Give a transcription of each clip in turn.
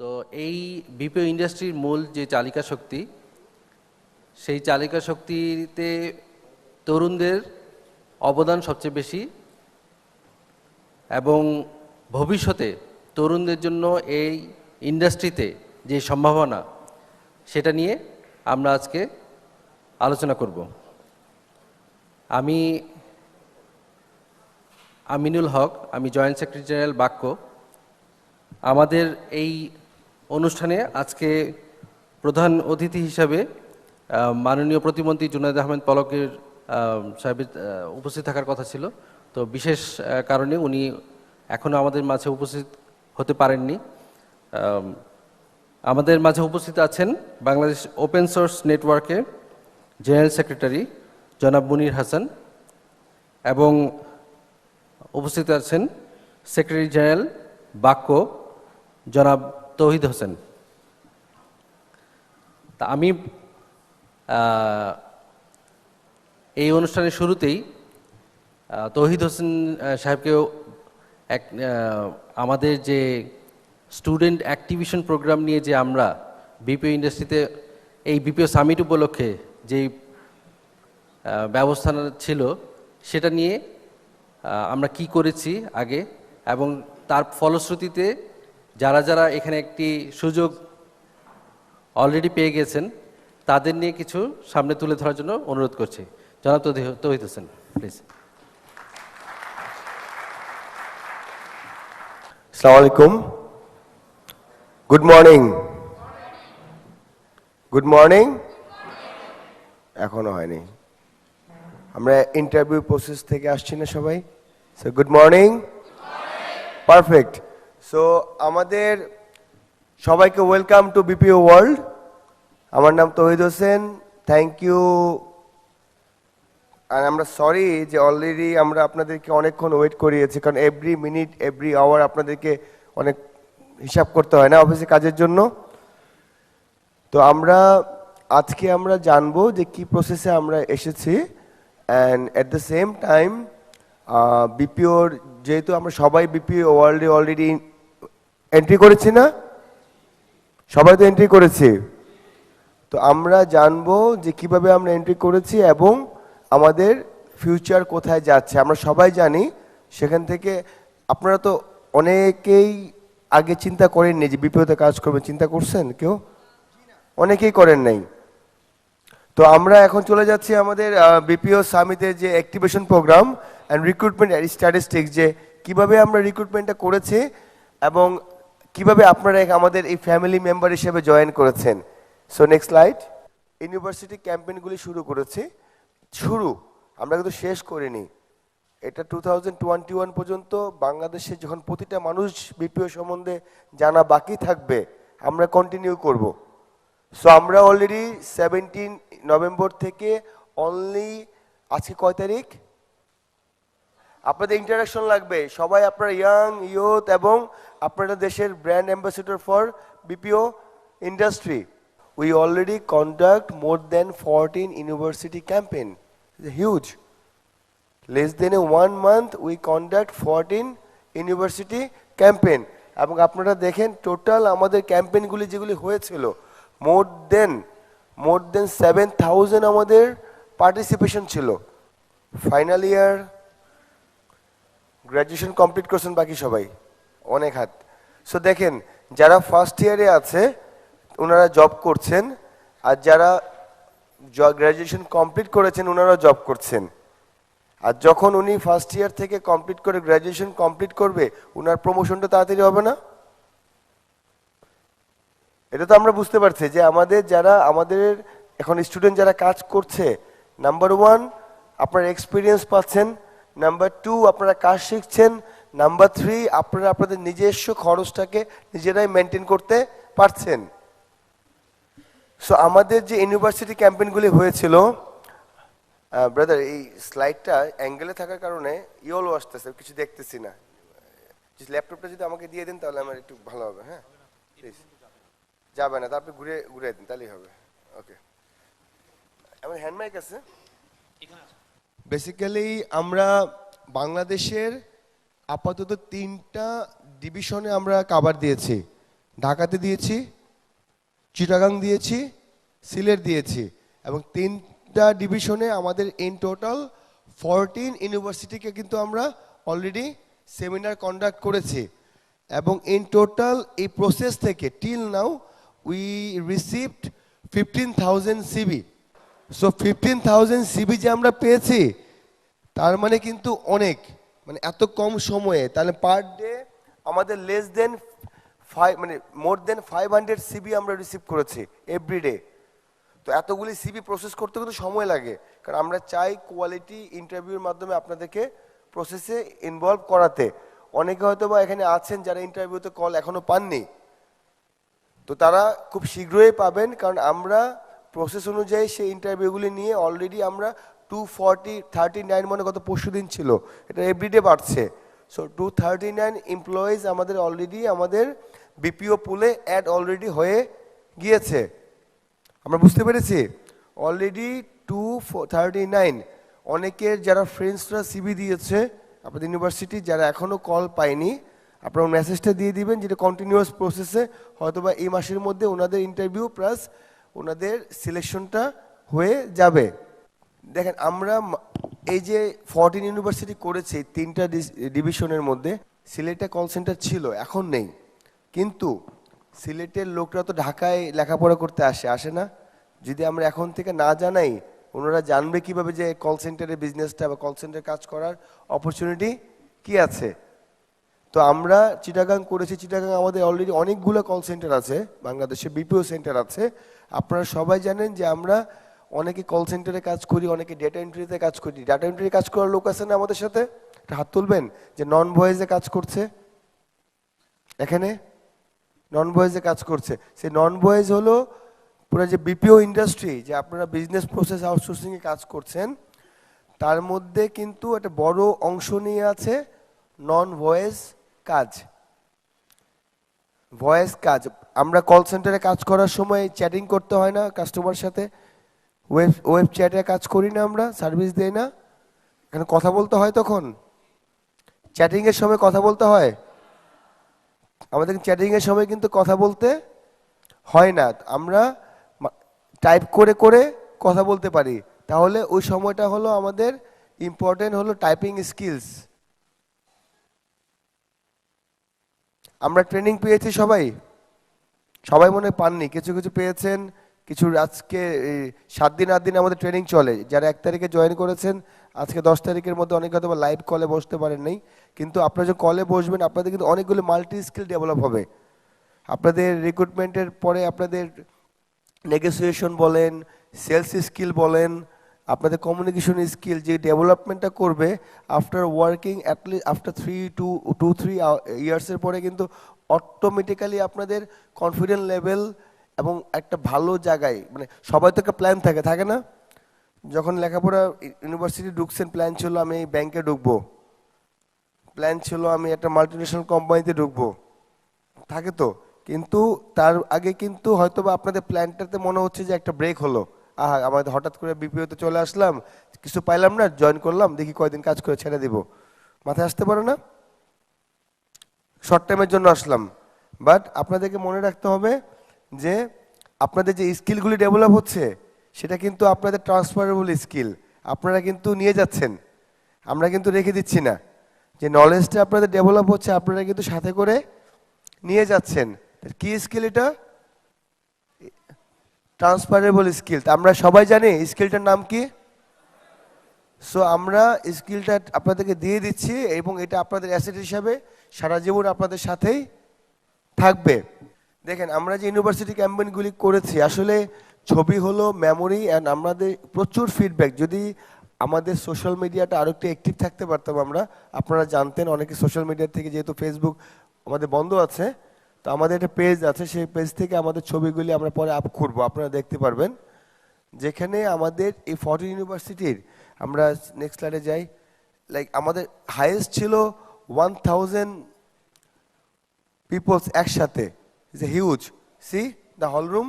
তো এই বিপিও ইন্ডাস্ট্রির মূল যে চালিকা শক্তি, সেই চালিকা শক্তিতে তরুণদের অবদান সবচেয়ে বেশি এবং ভবিষ্যতে তরুণদের জন্য এই ইন্ডাস্ট্রিতে যে সম্ভাবনা, সেটা নিয়ে আমরা আজকে আলোচনা করব। আমি আমিনুল হক, আমি জয়েন্ট সেক্রেটারি জেনারেল বাক্য। আমাদের এই অনুষ্ঠানে আজকে প্রধান অতিথি হিসাবে মাননীয় প্রতিমন্ত্রী জুনায়েদ আহমেদ পলকের সাহেবের উপস্থিত থাকার কথা ছিল, তো বিশেষ কারণে উনি এখনও আমাদের মাঝে উপস্থিত হতে পারেননি। আমাদের মাঝে উপস্থিত আছেন বাংলাদেশ ওপেন সোর্স নেটওয়ার্কের জেনারেল সেক্রেটারি জনাব মুনির হাসান এবং উপস্থিত আছেন সেক্রেটারি জেনারেল বাক্য জনাব তৌহিদ হোসেন। তা আমি এই অনুষ্ঠানের শুরুতেই তৌহিদ হোসেন সাহেবকেও আমাদের যে স্টুডেন্ট অ্যাক্টিভিশন প্রোগ্রাম নিয়ে যে আমরা বিপিও ইন্ডাস্ট্রিতে এই বিপিও সামিট উপলক্ষে যেই ব্যবস্থা ছিল সেটা নিয়ে আমরা কি করেছি আগে এবং তার ফলশ্রুতিতে যারা যারা এখানে একটি সুযোগ অলরেডি পেয়ে গেছেন তাদের নিয়ে কিছু সামনে তুলে ধরার জন্য অনুরোধ করছি। জনাব তৌহিদ হোসেন, প্লিজ। আসসালামু আলাইকুম। Good morning. Good morning. এখনো হয়নি, আমরা ইন্টারভিউ প্রসেস থেকে আসছি না সবাই। So good morning. Perfect. So আমাদের সবাইকে ওয়েলকাম টু বিপিও ওয়ার্ল্ড। আমার নাম তৌহিদ হোসেন। Thank you. আর আমরা সরি যে অলরেডি আমরা আপনাদেরকে অনেকক্ষণ ওয়েট করিয়েছি, কারণ এভরি মিনিট এভরি আওয়ার আপনাদেরকে অনেক হিসাব করতে হয় না অফিসে কাজের জন্য। তো আজকে আমরা জানবো যে কি প্রসেসে আমরা এসেছি, and at the same time বিপিওর, যেহেতু আমরা সবাই বিপিও ওয়ার্ল্ডে অলরেডি এন্ট্রি করেছি না, সবাই তো এন্ট্রি করেছি, তো আমরা জানবো যে কিভাবে আমরা এন্ট্রি করেছি এবং আমাদের ফিউচার কোথায় যাচ্ছে। আমরা সবাই জানি সেখান থেকে, আপনারা তো অনেকেই আগে চিন্তা করেননি যে বিপিওতে কাজ করবেন, চিন্তা করছেন কেউ? অনেকেই করেন নাই। তো আমরা এখন চলে যাচ্ছি আমাদের বিপিও সামিটের যে activation program and recruitment statistics, যে কিভাবে আমরা রিক্রুটমেন্টটা করেছি এবং কিভাবে আপনারা আমাদের এই ফ্যামিলি মেম্বার হিসেবে জয়েন করেছেন। So next slide. ইউনিভার্সিটি ক্যাম্পেইনগুলি শুরু করেছি। আমরা কিন্তু শেষ করিনি। এটা 2021 পর্যন্ত বাংলাদেশে যখন প্রতিটা মানুষ বিপিও সম্বন্ধে জানা বাকি থাকবে, আমরা কন্টিনিউ করব। সো আমরা অলরেডি 17 নভেম্বর থেকে অনলি, আজকে কয় তারিখ? আপনাদের ইন্টারাকশন লাগবে, সবাই আপনারা ইয়াং ইউথ এবং আপনারা দেশের brand ambassador for BPO industry. We already conduct more than 14 university campaign. It's huge. Less than 1 month we conduct 14 university campaign. এবং আপনারা দেখেন টোটাল আমাদের ক্যাম্পেইনগুলি যেগুলি হয়েছিল, মোর দেন 7,000 আমাদের পার্টিসিপেশন ছিল। ফাইনাল ইয়ার গ্র্যাজুয়েশন কমপ্লিট করছেন বাকি সবাই, অনেক হাত। সো দেখেন যারা ফার্স্ট ইয়ারে আছে ওনারা জব করছেন, আর যারা গ্র্যাজুয়েশন কমপ্লিট করেছেন ওনারা জব করছেন। আর যখন উনি ফার্স্ট ইয়ার থেকে কমপ্লিট করে গ্র্যাজুয়েশন কমপ্লিট করবে, ওনার প্রমোশনটা তাড়াতাড়ি হবে না? এটা তো আমরা বুঝতে পারছি যে আমাদের এখন স্টুডেন্ট যারা কাজ করছে, নাম্বার 1 আপনারা এক্সপিরিয়েন্স পাচ্ছেন, নাম্বার 2 আপনারা কাজ শিখছেন, নাম্বার 3 আপনারা আপনাদের নিজস্ব খরচটাকে নিজেরাই মেনটেন করতে পারছেন। সো আমাদের যে ইউনিভার্সিটি ক্যাম্পেইনগুলি হয়েছিল, ব্রাদার এই স্লাইডটা অ্যাঙ্গেলে থাকার কারণে ইয়েলো আসতেছে, কিছু দেখতেছি না। ল্যাপটপটা যদি আমাকে দিয়ে দেন তাহলে আমার একটু ভালো হবে। হ্যাঁ প্লিজ। যাবে না, তারপরে ঘুরে দিন তাহলেই হবে। ওকে, আমার হ্যান্ড মাইক আছে। বেসিক্যালি আমরা বাংলাদেশের আপাতত 3টা ডিভিশনে আমরা কভার দিয়েছি। ঢাকাতে দিয়েছি, চিটাগাং দিয়েছি, সিলেট দিয়েছি, এবং 3টা ডিভিশনে আমাদের ইন টোটাল 14 ইউনিভার্সিটিকে কিন্তু আমরা অলরেডি সেমিনার কন্ডাক্ট করেছি, এবং ইন টোটাল এই প্রসেস থেকে till now we received 15,000 CB. So 15,000 CB যে আমরা পেয়েছি, তার মানে কিন্তু অনেক, মানে এত কম সময়ে, তাহলে পার ডে আমাদের লেস দেন 5, মানে মোর দেন 500 সিবি আমরা রিসিভ করেছি এভরিডে। তো এতগুলি সিবি প্রসেস করতে কিন্তু সময় লাগে, কারণ আমরা চাই কোয়ালিটি ইন্টারভিউর মাধ্যমে আপনাদেরকে প্রসেসে ইনভলভ করাতে। অনেকে হয়তো বা এখানে আছেন যারা ইন্টারভিউতে কল এখনো পাননি, তো তারা খুব শীঘ্রই পাবেন, কারণ আমরা প্রসেস অনুযায়ী সেই ইন্টারভিউগুলি নিয়ে অলরেডি আমরা 239 মানে গত পরশু দিন ছিল, এটা এভরিডে বাড়ছে। সো 239 এমপ্লয়িজ আমাদের অলরেডি আমাদের বিপিও পুলে অ্যাড অলরেডি হয়ে গিয়েছে। আমরা বুঝতে পেরেছি অলরেডি 239। অনেকের যারা ফ্রেন্ডসরা সিবি দিয়েছে আপনাদের ইউনিভার্সিটি, যারা এখনও কল পায়নি, আপনারা মেসেজটা দিয়ে দিবেন, যেটা কন্টিনিউয়াস প্রসেসে হয়তোবা এই মাসের মধ্যে ওনাদের ইন্টারভিউ প্লাস ওনাদের সিলেকশনটা হয়ে যাবে। দেখেন আমরা এই যে 14 ইউনিভার্সিটি করেছি 3টা ডিভিশনের মধ্যে, সিলেটে কল সেন্টার ছিল, এখন নেই, কিন্তু সিলেটের লোকরা তো ঢাকায় লেখাপড়া করতে আসে না? যদি আমরা এখন থেকে না জানাই, ওনারা জানবে কিভাবে যে কল সেন্টারের বিজনেসটা বা কল সেন্টারে কাজ করার অপরচুনিটি কি আছে? তো আমরা চিটাগাং করেছি, চিটাগাং আমাদের অলরেডি অনেকগুলো কল সেন্টার আছে, বাংলাদেশে বিপিও সেন্টার আছে। আপনারা সবাই জানেন যে আমরা অনেকে কল সেন্টারে কাজ করি, অনেকে ডেটা এন্ট্রিতে কাজ করি। ডাটা এন্ট্রি কাজ করার লোক আছে না আমাদের সাথে? একটা হাত তুলবেন যে নন ভয়েসে কাজ করছে এখানে, নন ভয়েসে কাজ করছে। সেই নন ভয়েস হলো পুরো যে বিপিও ইন্ডাস্ট্রি, যে আপনারা বিজনেস প্রসেস আউটসোর্সিংয়ে কাজ করছেন, তার মধ্যে কিন্তু একটা বড় অংশ নিয়ে আছে নন ভয়েস কাজ। ভয়েস কাজ আমরা কল সেন্টারে কাজ করার সময় চ্যাটিং করতে হয় না কাস্টমার সাথে, ওয়েব চ্যাটে কাজ করি না, আমরা সার্ভিস দেই না, এখানে কথা বলতে হয়, তখন চ্যাটিংয়ের সময় কথা বলতে হয় আমাদের, চ্যাটিংয়ের সময় কিন্তু কথা বলতে হয় না, আমরা টাইপ করে করে কথা বলতে পারি। তাহলে ওই সময়টা হলো আমাদের ইম্পর্টেন্ট হলো টাইপিং স্কিলস। আমরা ট্রেনিং পেয়েছি সবাই, সবাই মনে হয় পাননি, কিছু কিছু পেয়েছেন, কিছু আজকে 7 দিন 8 দিন আমাদের ট্রেনিং চলে। যারা 1 তারিখে জয়েন করেছেন, আজকে 10 তারিখের মধ্যে অনেকে হয়তো লাইভ কলে বসতে পারেন নাই, কিন্তু আপনারা যে কলে বসবেন আপনাদের কিন্তু অনেকগুলো মাল্টি স্কিল ডেভেলপ হবে। আপনাদের রিক্রুটমেন্টের পরে আপনাদের নেগোসিয়েশন বলেন, সেলস স্কিল বলেন, আপনাদের কমিউনিকেশন স্কিল যে ডেভেলপমেন্টটা করবে আফটার ওয়ার্কিং অ্যাটলিস্ট আফটার 3 ইয়ার্সের পরে, কিন্তু অটোমেটিক্যালি আপনাদের কনফিডেন্স লেভেল এবং একটা ভালো জায়গায়, মানে সবাই তো একটা প্ল্যান থাকে না? যখন লেখাপড়া ইউনিভার্সিটি ঢুকছেন, প্ল্যান ছিল আমি এই ব্যাংকে ঢুকবো, প্ল্যান ছিল আমি একটা মাল্টিনেশনাল কোম্পানিতে ঢুকবো, থাকে তো। কিন্তু তার আগে কিন্তু হয়তোবা আপনাদের প্ল্যানটাতে মনে হচ্ছে যে একটা ব্রেক হলো, আহা আমাদের হঠাৎ করে বিপিওতে চলে আসলাম, কিছু পাইলাম না, জয়েন করলাম, দেখি কয়দিন কাজ করে ছেড়ে দিব, মাথায় আসতে পারে না? শর্ট টাইমের জন্য আসলাম। বাট আপনাদেরকে মনে রাখতে হবে যে আপনাদের যে স্কিলগুলি ডেভেলপ হচ্ছে সেটা কিন্তু আপনাদের ট্রান্সফারেবল স্কিল, আপনারা কিন্তু নিয়ে যাচ্ছেন, আমরা কিন্তু রেখে দিচ্ছি না। যে নলেজটা আপনাদের ডেভেলপ হচ্ছে আপনারা কিন্তু সাথে করে নিয়ে যাচ্ছেন। কি স্কিল এটা? Transferable skill. আমরা সবাই জানি স্কিলটার নাম কি? সো আমরা স্কিলটা আপনাদেরকে দিয়ে দিচ্ছি, এবং এটা আপনাদের অ্যাসেট হিসাবে সারা জীবন আপনাদের সাথেই থাকবে। দেখেন আমরা যে ইউনিভার্সিটি ক্যাম্পেইনগুলি করেছি, আসলে ছবি হলো মেমোরি, অ্যান্ড আমাদের প্রচুর ফিডব্যাক। যদি আমাদের সোশ্যাল মিডিয়াটা আরও একটু অ্যাক্টিভ থাকতে পারতাম আমরা, আপনারা জানতেন অনেকে সোশ্যাল মিডিয়া থেকে, যেহেতু ফেসবুক আমাদের বন্ধ আছে, তো আমাদের একটা পেজ আছে, সেই পেজ থেকে আমাদের ছবিগুলি আমরা পরে আপ করবো, আপনারা দেখতে পারবেন, যেখানে আমাদের এই 14 ইউনিভার্সিটির, আমরা নেক্সট স্লাইডে যাই, লাইক আমাদের হাইয়েস্ট ছিল 1000 পিপলস একসাথে, is a huge, C the hall room,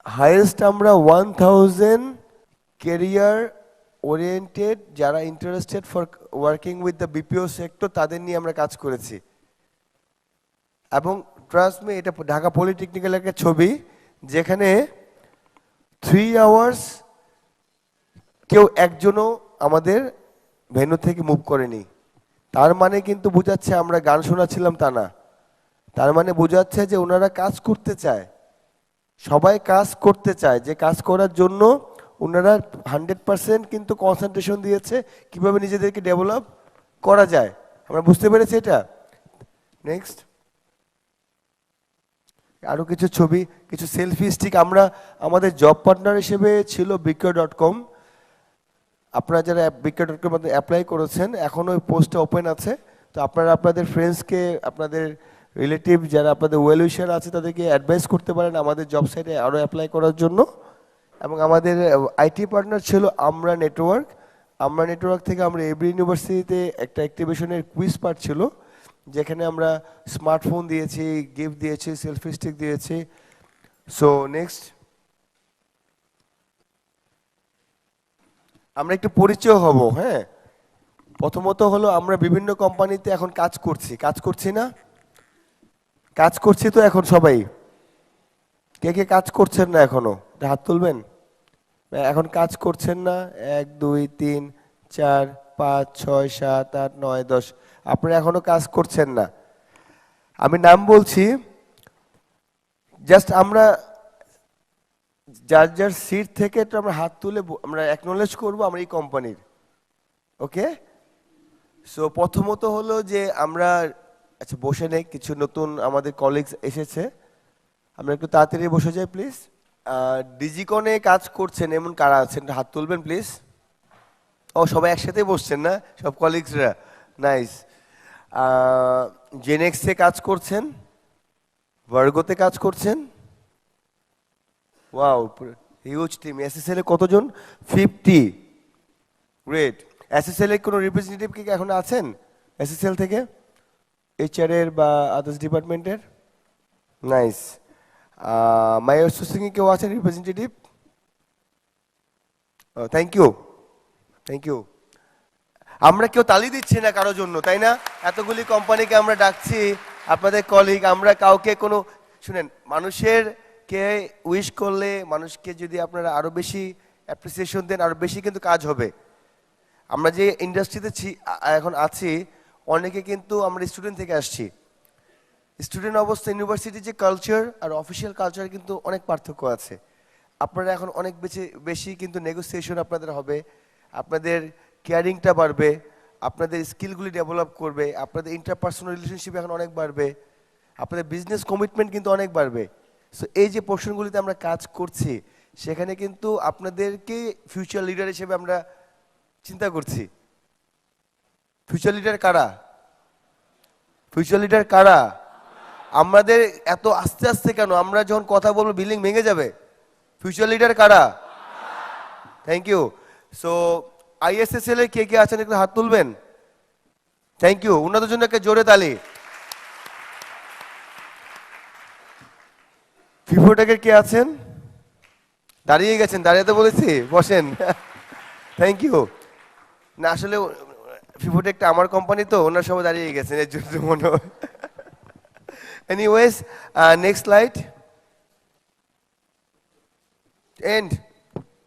highest আমরা 1000 ক্যারিয়ার ওরিয়েন্টেড যারা interested for working with the BPO sector, তাদের নিয়ে আমরা কাজ করেছি। এবং ট্রাস্ট মি, এটা ঢাকা পলিটেকনিক্যাল একটা ছবি যেখানে 3 আওয়ার্স কেউ একজনও আমাদের ভেন্যু থেকে মুভ করেনি। তার মানে কিন্তু বোঝাচ্ছে আমরা গান শোনাচ্ছিলাম তা না, তার মানে বোঝাচ্ছে যে ওনারা কাজ করতে চায়, সবাই কাজ করতে চায়, যে কাজ করার জন্য ওনারা 100% কিন্তু কনসেন্ট্রেশন দিয়েছে কিভাবে নিজেদেরকে ডেভেলপ করা যায়। আমরা বুঝতে পেরেছি এটা। নেক্সট আরও কিছু ছবি, কিছু সেলফি স্টিক। আমরা আমাদের জব পার্টনার হিসেবে ছিল বিক্রয়.com। আপনারা যারা বিক্রয়.com মধ্যে অ্যাপ্লাই করেছেন এখন ওই পোস্টটা ওপেন আছে, তো আপনারা আপনাদের ফ্রেন্ডসকে, আপনাদের রিলেটিভ যারা আপনাদের ওয়েল উইশার আছে তাদেরকে অ্যাডভাইস করতে পারেন আমাদের জব সাইটে আরও অ্যাপ্লাই করার জন্য। এবং আমাদের আইটি পার্টনার ছিল আমরা নেটওয়ার্ক। আমরা নেটওয়ার্ক থেকে আমরা এভরি ইউনিভার্সিটিতে একটা অ্যাক্টিভেশনের কুইজ পার্ট ছিল, যেখানে আমরা স্মার্টফোন দিয়েছি, গিফট দিয়েছি, সেলফি স্টিক দিয়েছি। সো নেক্সট আমরা একটু পরিচয় হব। হ্যাঁ, প্রথমত হলো আমরা বিভিন্ন কোম্পানিতে এখন কাজ করছি না, কাজ করছি তো এখন সবাই। কে কে কাজ করছেন না এখনো হাত তুলবেন। এখন কাজ করছেন না, 1 2 3 4 5 6 7 8 9 10, আপনারা এখনো কাজ করছেন না। আমি নাম বলছি, জাস্ট আমরা যার যার সিট থেকে একটু আমরা হাত তুলে আমরা অ্যাকনোলেজ করবো আমরা এই কোম্পানির। ওকে, সো প্রথমত হলো যে আমরা, আচ্ছা বসে নেই, কিছু নতুন আমাদের কলিগস এসেছে, আমরা একটু তাড়াতাড়ি বসে যাই প্লিজ। ডিজিকনে কাজ করছেন এমন কারা আছেন হাত তুলবেন প্লিজ। ও সবাই একসাথে বসছেন না সব কলিগসরা, নাইস। জেনেক্সে কাজ করছেন, ভার্গোতে কাজ করছেন, ওয়াও হিউজ টিম। এসএসএল এ কতজন? 50, গ্রেট। এসএসএল এর কোনো রিপ্রেজেন্টেটিভ কি এখন আছেন এসএসএল থেকে, এইচআর এর বা আদার্স ডিপার্টমেন্টের? নাইস। মাইয়ার সুসিং কেউ আছেন representative? Thank you, thank you. আমরা কেউ তালি দিচ্ছি না কারোর জন্য, তাই না? এতগুলি কোম্পানিকে আমরা ডাকছি, আপনাদের কলিগ, আমরা কাউকে কোনো, শুনেন, মানুষের কে উইশ করলে, মানুষকে যদি আপনারা আরো বেশি অ্যাপ্রিসিয়েশন দেন আরো বেশি কিন্তু কাজ হবে। আমরা যে ইন্ডাস্ট্রিতে এখন আছি, অনেকে কিন্তু আমরা স্টুডেন্ট থেকে আসছি। স্টুডেন্ট অবস্থা ইউনিভার্সিটির যে কালচার আর অফিসিয়াল কালচার কিন্তু অনেক পার্থক্য আছে। আপনারা এখন অনেক বেশি কিন্তু নেগোসিয়েশন আপনাদের হবে, আপনাদের কেয়ারিংটা বাড়বে, আপনাদের স্কিলগুলি ডেভেলপ করবে, আপনাদের ইন্টারপার্সোনাল রিলেশনশিপ এখন অনেক বাড়বে, আপনাদের বিজনেস কমিটমেন্ট কিন্তু অনেক বাড়বে। সো এই যে পোর্শনগুলিতে আমরা কাজ করছি, সেখানে কিন্তু আপনাদেরকে ফিউচার লিডার হিসেবে আমরা চিন্তা করছি। ফিউচার লিডার কারা? ফিউচার লিডার কারা? আমাদের এত আস্তে আস্তে কেন? আমরা যখন কথা বলবো বিল্ডিং ভেঙে যাবে। ফিউচার লিডার কারা? Thank you. সো আইএসএসএল এর কে কে আছেন একটু হাত তুলবেন। থ্যাংক ইউ, ওনাদের জন্য একটা জোরে তালি। ফিফোটেকের কে আছেন? দাঁড়িয়ে গেছেন, দাঁড়িয়ে বলেছি বসেন। Thank you. না আসলে ফিফোটেকটা আমার কোম্পানি তো, ওনার সবাই দাঁড়িয়ে গেছেন এর জন্য মনে হয়। Anyways, next slide. And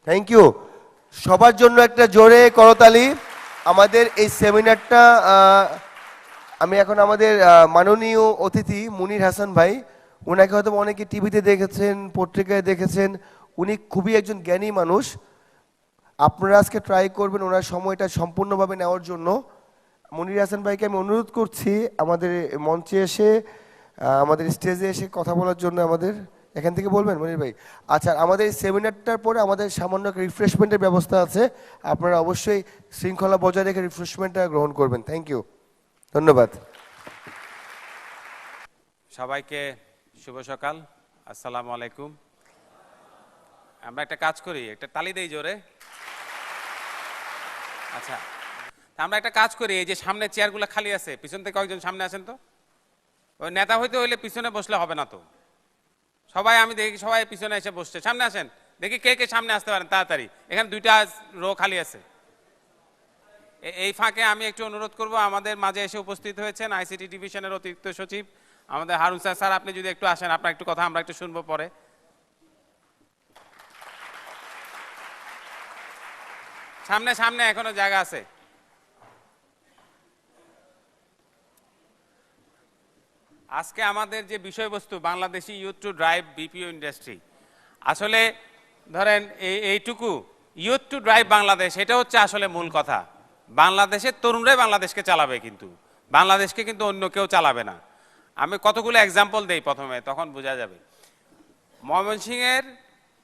thank you. সবার জন্য একটা জোরে করতালি। আমাদের এই সেমিনারটা আমি এখন আমাদের মাননীয় অতিথি মুনির হাসান ভাই, ওনাকে হয়তো অনেকে টিভিতে দেখেছেন, পত্রিকায় দেখেছেন, উনি খুবই একজন জ্ঞানী মানুষ। আপনারা আজকে ট্রাই করবেন ওনার সময়টা সম্পূর্ণভাবে নেওয়ার জন্য। মুনির হাসান ভাইকে আমি অনুরোধ করছি আমাদের মঞ্চে এসে, আমাদের স্টেজে এসে কথা বলার জন্য। আমাদের এখান থেকে বলবেন মনির ভাই? আচ্ছা, আমাদের এই সেমিনারটার পরে আমাদের সামান্য একটা রিফ্রেশমেন্টের ব্যবস্থা আছে, আপনারা অবশ্যই শৃঙ্খলা বজায় রেখে রিফ্রেশমেন্টটা গ্রহণ করবেন। থ্যাংক ইউ, ধন্যবাদ। সবাইকে শুভ সকাল, আসসালামু আলাইকুম। আমরা একটা কাজ করি, একটা তালি দেই জোরে। আচ্ছা, আমরা একটা কাজ করি, এই যে সামনে চেয়ারগুলো খালি আছে, পিছন থেকে কয়েকজন সামনে আসেন তো। ওই নেতা হইতে হইলে পিছনে বসলে হবে না তো। সবাই আমি দেখি সবাই পিছনে এসে বসছে, সামনে আসেন দেখি কে কে সামনে আসতে পারেন তাড়াতাড়ি। এখানে 2টা রো খালি আছে। এই ফাঁকে আমি একটু অনুরোধ করব, আমাদের মাঝে এসে উপস্থিত হয়েছেন আইসিটি ডিভিশনের অতিরিক্ত সচিব আমাদের হারুন স্যার, স্যার আপনি যদি একটু আসেন, আপনার একটু কথা আমরা একটু শুনবো পরে। সামনে সামনে এখনো জায়গা আছে। আজকে আমাদের যে বিষয়বস্তু Bangladeshi youth to drive BPO industry, আসলে ধরেন এইটুকু ইউথ টু ড্রাইভ বাংলাদেশ, এটা হচ্ছে আসলে মূল কথা। বাংলাদেশের তরুণরাই বাংলাদেশকে চালাবে, কিন্তু বাংলাদেশকে কিন্তু অন্য কেউ চালাবে না। আমি কতগুলো এক্সাম্পল দেই প্রথমে, তখন বোঝা যাবে। ময়মনসিংহের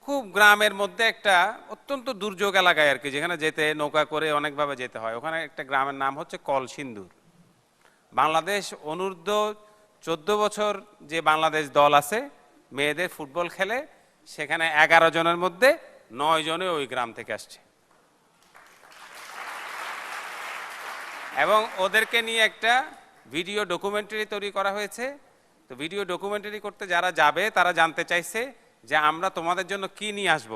খুব গ্রামের মধ্যে একটা অত্যন্ত দুর্যোগ এলাকায় আর কি, যেখানে যেতে নৌকা করে অনেকভাবে যেতে হয়, ওখানে একটা গ্রামের নাম হচ্ছে কলসিন্দুর। বাংলাদেশ অনূর্ধ্ব 14 বছর যে বাংলাদেশ দল আছে, মেয়েদের ফুটবল খেলে, সেখানে 11 জনের মধ্যে 9 জনে ওই গ্রাম থেকে আসছে, এবং ওদেরকে নিয়ে একটা ভিডিও ডকুমেন্টারি তৈরি করা হয়েছে। তো ভিডিও ডকুমেন্টারি করতে যারা যাবে তারা জানতে চাইছে যে আমরা তোমাদের জন্য কি নিয়ে আসব।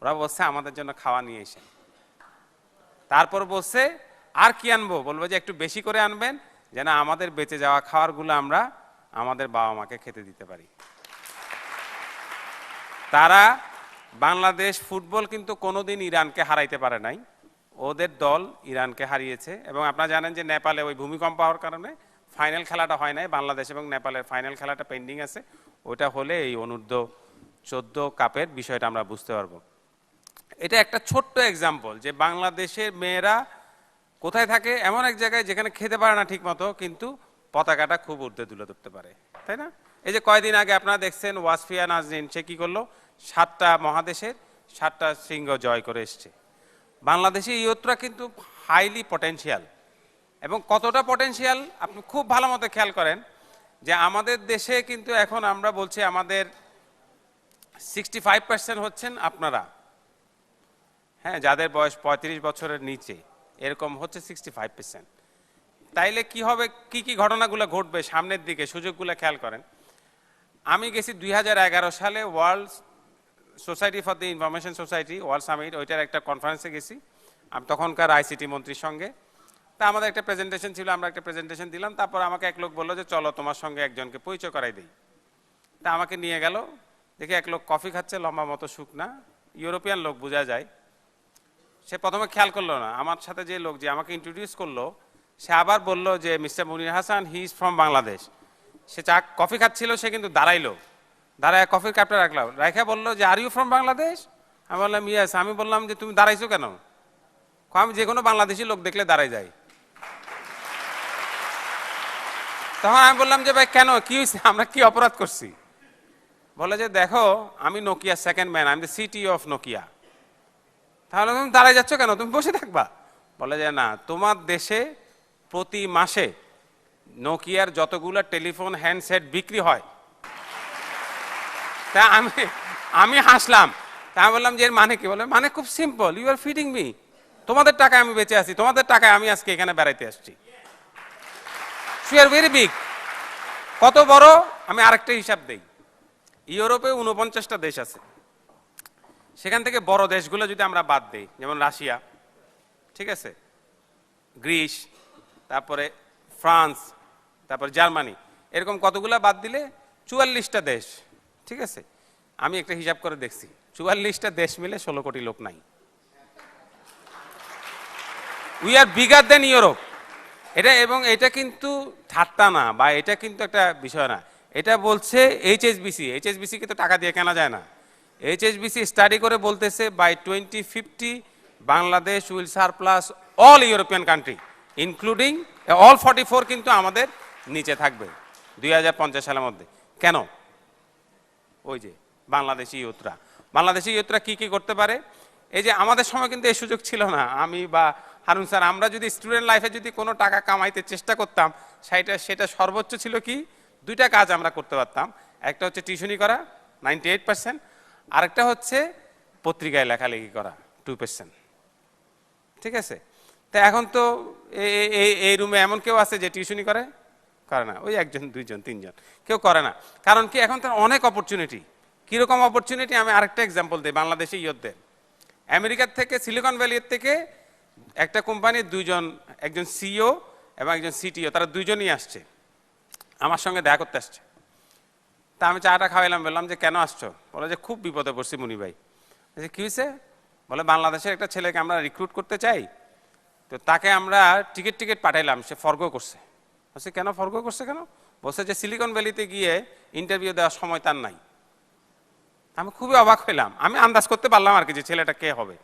ওরা বলছে আমাদের জন্য খাওয়া নিয়ে এসে। তারপর বলছে আর কি আনবো, বলবো যে একটু বেশি করে আনবেন, যেন আমাদের বেঁচে যাওয়া খাবারগুলো আমরা আমাদের বাবা মাকে খেতে দিতে পারি। তারা বাংলাদেশ ফুটবল কিন্তু কোনোদিন ইরানকে হারাইতে পারে নাই, ওদের দল ইরানকে হারিয়েছে। এবং আপনারা জানেন যে নেপালে ওই ভূমিকম্প হওয়ার কারণে ফাইনাল খেলাটা হয় নাই, বাংলাদেশ এবং নেপালের ফাইনাল খেলাটা পেন্ডিং আছে। ওটা হলে এই অনূর্ধ্ব 14 কাপের বিষয়টা আমরা বুঝতে পারবো। এটা একটা ছোট্ট এক্সাম্পল যে বাংলাদেশের মেয়েরা কোথায় থাকে, এমন এক জায়গায় যেখানে খেতে পারে না ঠিক মতো, কিন্তু পতাকাটা খুব ঊর্ধ্বে তুলে ধরতে পারে, তাই না? এই যে কয়দিন আগে আপনারা দেখছেন ওয়াসফিয়া নাজরিন, সে কি করলো, 7টা মহাদেশের 7টা শৃঙ্গ জয় করে এসছে। বাংলাদেশি ইয়ুথরা কিন্তু হাইলি পটেনশিয়াল, এবং কতটা পটেনশিয়াল আপনি খুব ভালো মতো খেয়াল করেন যে আমাদের দেশে কিন্তু এখন আমরা বলছি আমাদের 65% হচ্ছেন আপনারা, হ্যাঁ, যাদের বয়স 35 বছরের নিচে, এরকম হচ্ছে 65%। তাইলে কি হবে, কি কি ঘটনাগুলো ঘটবে সামনের দিকে, সুযোগগুলো খেয়াল করেন। আমি গেছি 2011 সালে world society for the information society world summit, ওইটার একটা কনফারেন্সে গেছি আমি তখনকার আইসিটি মন্ত্রীর সঙ্গে। তা আমাদের একটা প্রেজেন্টেশন ছিল, আমরা একটা প্রেজেন্টেশন দিলাম। তারপর আমাকে এক লোক বললো যে চলো তোমার সঙ্গে একজনকে পরিচয় করাই দিই। তা আমাকে নিয়ে গেল, দেখি এক লোক কফি খাচ্ছে, লম্বা মতো শুকনা, ইউরোপিয়ান লোক বোঝা যায়। সে প্রথমে খেয়াল করলো না, আমার সাথে যে লোক যে আমাকে ইন্ট্রোডিউস করলো, সে আবার বলল যে mister Munir Hasan, he is from Bangladesh. Say coffee খাচ্ছিল, সে কিন্তু দাঁড়াইলো, দাঁড়ায় কফির কাপটা রাখলাম, রাখা বললো যে আর ইউ ফ্রম বাংলাদেশ। আমি বললাম ইয়েস। আমি বললাম যে তুমি দাঁড়াইছো কেন? আমি যে কোনো বাংলাদেশি লোক দেখলে দাঁড়াই যাই। তখন আমি বললাম যে ভাই কেন, কি হয়েছে, আমরা কি অপরাধ করছি? বলে যে দেখো আমি নোকিয়া সেকেন্ড ম্যান, আমি দ্য সিটিও অফ নোকিয়া। তাহলে তুমি দাঁড়াই যাচ্ছ কেন, তুমি বসে থাকবা? বলে যে না, তোমার দেশে প্রতি মাসে নোকিয়ার যতগুলো টেলিফোন হ্যান্ডসেট বিক্রি হয়। তা আমি হাসলাম। তা আমি বললাম যে এর মানে কি? বলে মানে খুব simple, you are feeding me, তোমাদের টাকায় আমি বেঁচে আছি, তোমাদের টাকায় আমি আজকে এখানে বেড়াইতে আসছি। You are very big. কত বড়? আমি আরেকটা হিসাব দেই, ইউরোপে 49টা দেশ আছে, সেখান থেকে বড় দেশগুলো যদি আমরা বাদ দেই, যেমন রাশিয়া, ঠিক আছে, গ্রিস, তারপরে ফ্রান্স, তারপর জার্মানি, এরকম কতগুলা বাদ দিলে 44টা দেশ, ঠিক আছে। আমি একটা হিসাব করে দেখছি, 44টা দেশ মিলে 16 কোটি লোক নাই। We are bigger then Europe. এটা, এবং এটা কিন্তু ঠাট্টা না, বা এটা কিন্তু একটা বিষয় না, এটা বলছে এইচএসবিসি। এইচএসবিসি কে তো টাকা দিয়ে কেনা যায় না। এইচএসবিসি স্টাডি করে বলতেছে by 2050 Bangladesh will surplus all European country including all 44 কিন্তু আমাদের নিচে থাকবে 2050 সালের মধ্যে। কেন? ওই যে বাংলাদেশি ইয়ুথরা কি কি করতে পারে। এই যে আমাদের সময় কিন্তু এই সুযোগ ছিল না। আমি বা হারুন স্যার, আমরা যদি স্টুডেন্ট লাইফে যদি কোনো টাকা কামাইতে চেষ্টা করতাম, সেটা সর্বোচ্চ ছিল কি, 2টা কাজ আমরা করতে পারতাম। একটা হচ্ছে টিউশনি করা 98%, আরেকটা হচ্ছে পত্রিকায় লেখালেখি করা 2%, ঠিক আছে। তা এখন তো এই রুমে এমন কেউ আছে যে টিউশনি করে না? ওই 1 জন 2 জন 3 জন, কেউ করে না। কারণ কি, এখন তো অনেক অপরচুনিটি। কিরকম অপরচুনিটি? আমি আরেকটা এক্সাম্পল দিই বাংলাদেশি ইয়ুথদের। আমেরিকার থেকে, সিলিকন ভ্যালির থেকে একটা কোম্পানির 2 জন, একজন সিইও এবং একজন সিটিও, তারা 2 জনই আসছে। আমার সঙ্গে দেখা করতে আসছে। তা আমি চাটা খাওয়াইলাম, বললাম যে কেন আসছো? বলে যে খুব বিপদে পড়ছি মুনি ভাই। যে কী হয়েছে? বলে বাংলাদেশের একটা ছেলেকে আমরা রিক্রুট করতে চাই, তো তাকে আমরা টিকিট পাঠাইলাম, সে ফর্গো করছে। বলছে কেন ফর্গো করছে কেন? বলছে যে সিলিকন ভ্যালিতে গিয়ে ইন্টারভিউ দেওয়ার সময় তার নাই। আমি খুবই অবাক হইলাম, আমি আন্দাজ করতে পারলাম আর কি যে ছেলেটা কে হবে।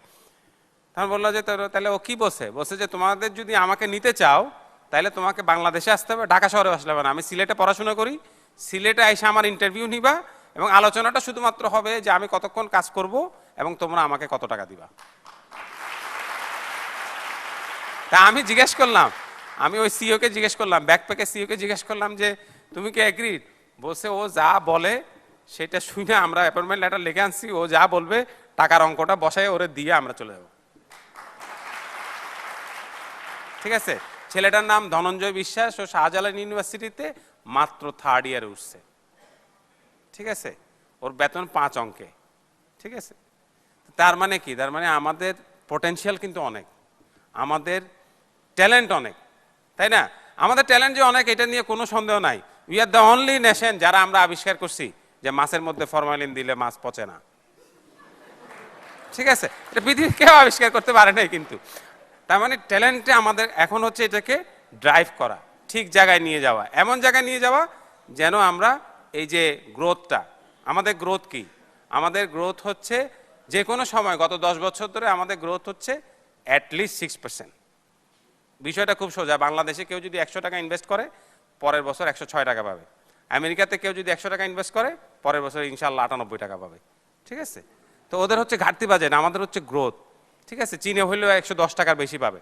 তখন বললো যে তাহলে ও কি বলছে? বলছে যে তোমাদের যদি আমাকে নিতে চাও তাহলে তোমাকে বাংলাদেশে আসতে হবে, ঢাকা শহরে আসলে হবে না। আমি সিলেটে পড়াশোনা করি, সিলেটে এসে আমার ইন্টারভিউ নিবা এবং আলোচনাটা শুধুমাত্র হবে যে আমি কতক্ষণ কাজ করব এবং তোমরা আমাকে কত টাকা দিবা। তা আমি জিজ্ঞেস করলাম, আমি ওই সিইওকে জিজ্ঞেস করলাম, ব্যাকপ্যাকের সিইওকে জিজ্ঞেস করলাম যে তুমি কি এগ্রিড? বলছে ও যা বলে সেটা শুনে আমরা অ্যাপয়েন্টমেন্ট লেটার লিখে আনছি, ও যা বলবে টাকার অঙ্কটা বসায় ওরে দিয়ে আমরা চলে যাব। ঠিক আছে, ছেলেটার নাম ধনঞ্জয় বিশ্বাস, ও শাহজালাল ইউনিভার্সিটিতে মাত্র 3rd ইয়ারে উঠছে। ঠিক আছে, ওর বেতন 5 অঙ্কে। ঠিক আছে, তার মানে কি? তার মানে আমাদের পটেনশিয়াল কিন্তু অনেক, আমাদের ট্যালেন্ট অনেক, তাই না? আমাদের ট্যালেন্ট যে অনেক এটা নিয়ে কোনো সন্দেহ নাই। We are the only nation যারা আমরা আবিষ্কার করছি যে মাছের মধ্যে ফরমালিন দিলে মাছ পচে না। ঠিক আছে, এটা পৃথিবীর কেউ আবিষ্কার করতে পারে নাই কিন্তু। তার মানে ট্যালেন্টে আমাদের এখন হচ্ছে এটাকে ড্রাইভ করা, ঠিক জায়গায় নিয়ে যাওয়া, এমন জায়গায় নিয়ে যাওয়া যেন আমরা এই যে গ্রোথটা, আমাদের গ্রোথ কি? আমাদের গ্রোথ হচ্ছে যে কোনো সময় গত 10 বছর ধরে আমাদের গ্রোথ হচ্ছে অ্যাটলিস্ট 6%। বিষয়টা খুব সোজা, বাংলাদেশে কেউ যদি 100 টাকা ইনভেস্ট করে পরের বছর 106 টাকা পাবে, আমেরিকাতে কেউ যদি 100 টাকা ইনভেস্ট করে পরের বছর ইনশাল্লাহ 98 টাকা পাবে। ঠিক আছে, তো ওদের হচ্ছে ঘাটতি বাজেট, আমাদের হচ্ছে গ্রোথ। ঠিক আছে, চীনে হইলেও 110 টাকার বেশি পাবে।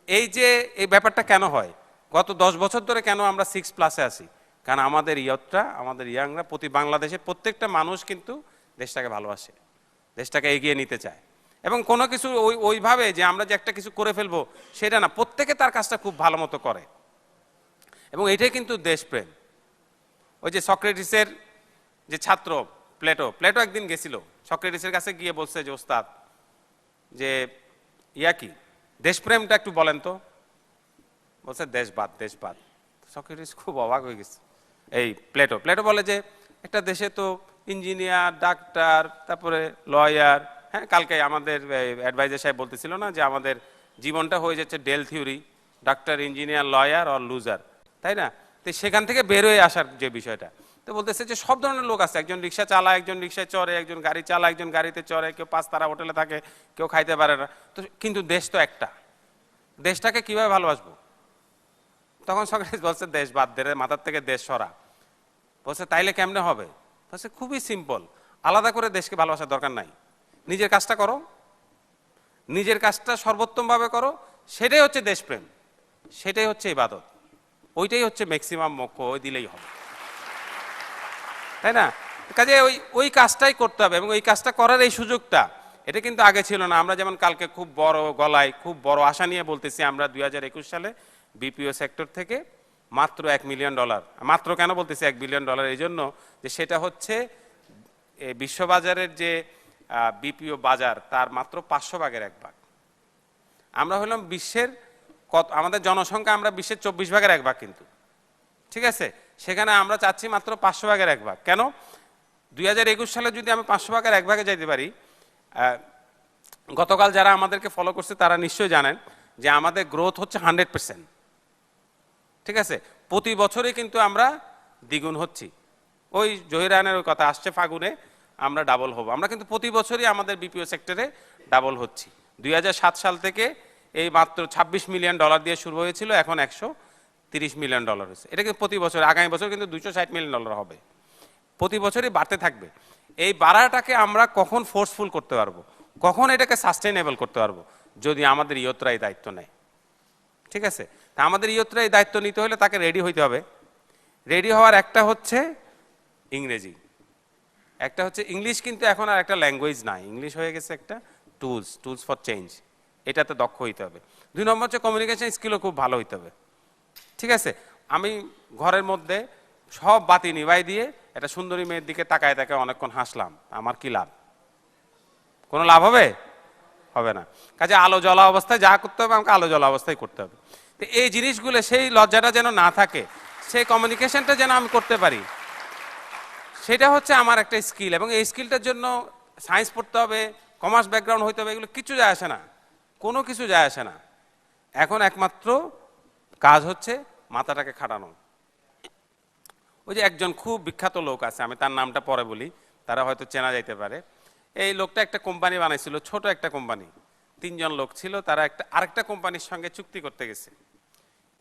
এই যে এই ব্যাপারটা কেন হয়? গত 10 বছর ধরে কেন আমরা 6+ আছি? কারণ আমাদের ইয়তটা, আমাদের ইয়াংরা, বাংলাদেশের প্রত্যেকটা মানুষ কিন্তু দেশটাকে ভালোবাসে, দেশটাকে এগিয়ে নিতে চায়, এবং কোনো কিছু ওইভাবে যে আমরা যে একটা কিছু করে ফেলবো সেটা না, প্রত্যেকে তার কাজটা খুব ভালো মতো করে, এবং এটাই কিন্তু দেশপ্রেম। ওই যে সক্রেটিসের যে ছাত্র প্লেটো একদিন গেছিল সক্রেটিসের কাছে, গিয়ে বলছে যে ওস্তাদ যে কি দেশপ্রেমটা একটু বলেন তো। বলছে দেশবাদ। সক্রেটিস খুব অবাক হয়ে গেছে। এই প্লেটো বলে যে একটা দেশে তো ইঞ্জিনিয়ার, ডাক্তার, তারপরে লয়ার, হ্যাঁ কালকে আমাদের অ্যাডভাইজার সাহেব বলতেছিল না যে আমাদের জীবনটা হয়ে যাচ্ছে Dell theory, doctor, engineer, lawyer আর লুজার, তাই না? তো সেখান থেকে বের হয়ে আসার যে বিষয়টা, তো বলতেছে যে সব ধরনের লোক আছে, একজন রিক্সা চালায়, একজন রিক্সায় চড়ে, একজন গাড়ি চালায়, একজন গাড়িতে চড়ে, কেউ 5 তারা হোটেলে থাকে, কেউ খাইতে পারে না, তো কিন্তু দেশ তো একটা, দেশটাকে কিভাবে ভালোবাসবো? তখন সক্রেটিস বলছে দেশ বাদ দে রে, মাথার থেকে দেশ সরা। বলছে তাইলে কেমনে হবে? বলছে খুবই সিম্পল, আলাদা করে দেশকে ভালোবাসার দরকার নাই, নিজের কাজটা করো, নিজের কাজটা সর্বোত্তমভাবে করো, সেটাই হচ্ছে দেশপ্রেম, সেটাই হচ্ছে ইবাদত, ওইটাই হচ্ছে ম্যাক্সিমাম মোক্ষ, ওই দিলেই হবে, তাই না? কাজে ওই কাজটাই করতে হবে, এবং ওই কাজটা করার এই সুযোগটা এটা কিন্তু আগে ছিল না। আমরা যেমন কালকে খুব বড় গলায়, খুব বড় আশা নিয়ে বলতেছি, আমরা 2021 সালে বিপিও সেক্টর থেকে মাত্র $1 মিলিয়ন, মাত্র কেন বলতেছি $1 বিলিয়ন, এই জন্য যে সেটা হচ্ছে বিশ্ববাজারের যে বিপিও বাজার তার মাত্র 500 ভাগের 1 ভাগ। আমরা হলাম বিশ্বের আমাদের জনসংখ্যা আমরা বিশ্বের 24 ভাগের 1 ভাগ কিন্তু। ঠিক আছে, সেখানে আমরা চাচ্ছি মাত্র 500 ভাগের 1 ভাগ। কেন? 2021 সালে যদি আমি 500 ভাগের 1 ভাগে যাইতে পারি, গতকাল যারা আমাদেরকে ফলো করছে তারা নিশ্চয়ই জানেন যে আমাদের গ্রোথ হচ্ছে 100%। ঠিক আছে, প্রতি বছরই কিন্তু আমরা দ্বিগুণ হচ্ছি। ওই জহিরানের ওই কথা আসছে, ফাগুনে আমরা ডাবল হব, আমরা কিন্তু প্রতি বছরই আমাদের বিপিও সেক্টরে ডাবল হচ্ছি। 2007 সাল থেকে এই মাত্র $26 মিলিয়ন দিয়ে শুরু হয়েছিল, এখন $130 মিলিয়ন হয়েছে। এটা কিন্তু প্রতি বছর, আগামী বছর কিন্তু $260 মিলিয়ন হবে, প্রতি বছরই বাড়তে থাকবে। এই বাড়াটাকে আমরা কখন ফোর্সফুল করতে পারবো, কখন এটাকে সাস্টেনেবল করতে পারবো? যদি আমাদের ইয়তরা এই দায়িত্ব নেয়। ঠিক আছে, তা আমাদের ইয়তরা এই দায়িত্ব নিতে হলে তাকে রেডি হইতে হবে। রেডি হওয়ার একটা হচ্ছে ইংরেজি, একটা হচ্ছে ইংলিশ, কিন্তু এখন আর একটা ল্যাঙ্গুয়েজ নাই, ইংলিশ হয়ে গেছে একটা টুলস ফর চেঞ্জ, এটাতে দক্ষ হইতে হবে। 2 নম্বর হচ্ছে কমিউনিকেশন স্কিলও খুব ভালো হইতে হবে। ঠিক আছে, আমি ঘরের মধ্যে সব বাতি নিভাই দিয়ে একটা সুন্দরী মেয়ের দিকে তাকায় অনেকক্ষণ হাসলাম, আমার কি লাভ? কোনো লাভ হবে? হবে না। কাজে আলো জ্বলা অবস্থায় যা করতে হবে আমাকে আলো জ্বলা অবস্থায় করতে হবে। তো এই জিনিসগুলো, সেই লজ্জাটা যেন না থাকে, সেই কমিউনিকেশনটা যেন আমি করতে পারি, সেটা হচ্ছে আমার একটা স্কিল। এবং এই স্কিলটার জন্য সায়েন্স পড়তে হবে, কমার্স ব্যাকগ্রাউন্ড হইতে হবে, এগুলো কিছু যায় আসে না, কোনো কিছু যায় আসে না। এখন একমাত্র কাজ হচ্ছে মাথাটাকে খাটানো। ওই যে একজন খুব বিখ্যাত লোক আছে, আমি তার নামটা পরে বলি, তারা হয়তো চেনা যাইতে পারে। এই লোকটা একটা কোম্পানি বানাইছিল, ছোট একটা কোম্পানি, 3 জন লোক ছিল, তারা আরেকটা কোম্পানির সঙ্গে চুক্তি করতে গেছে।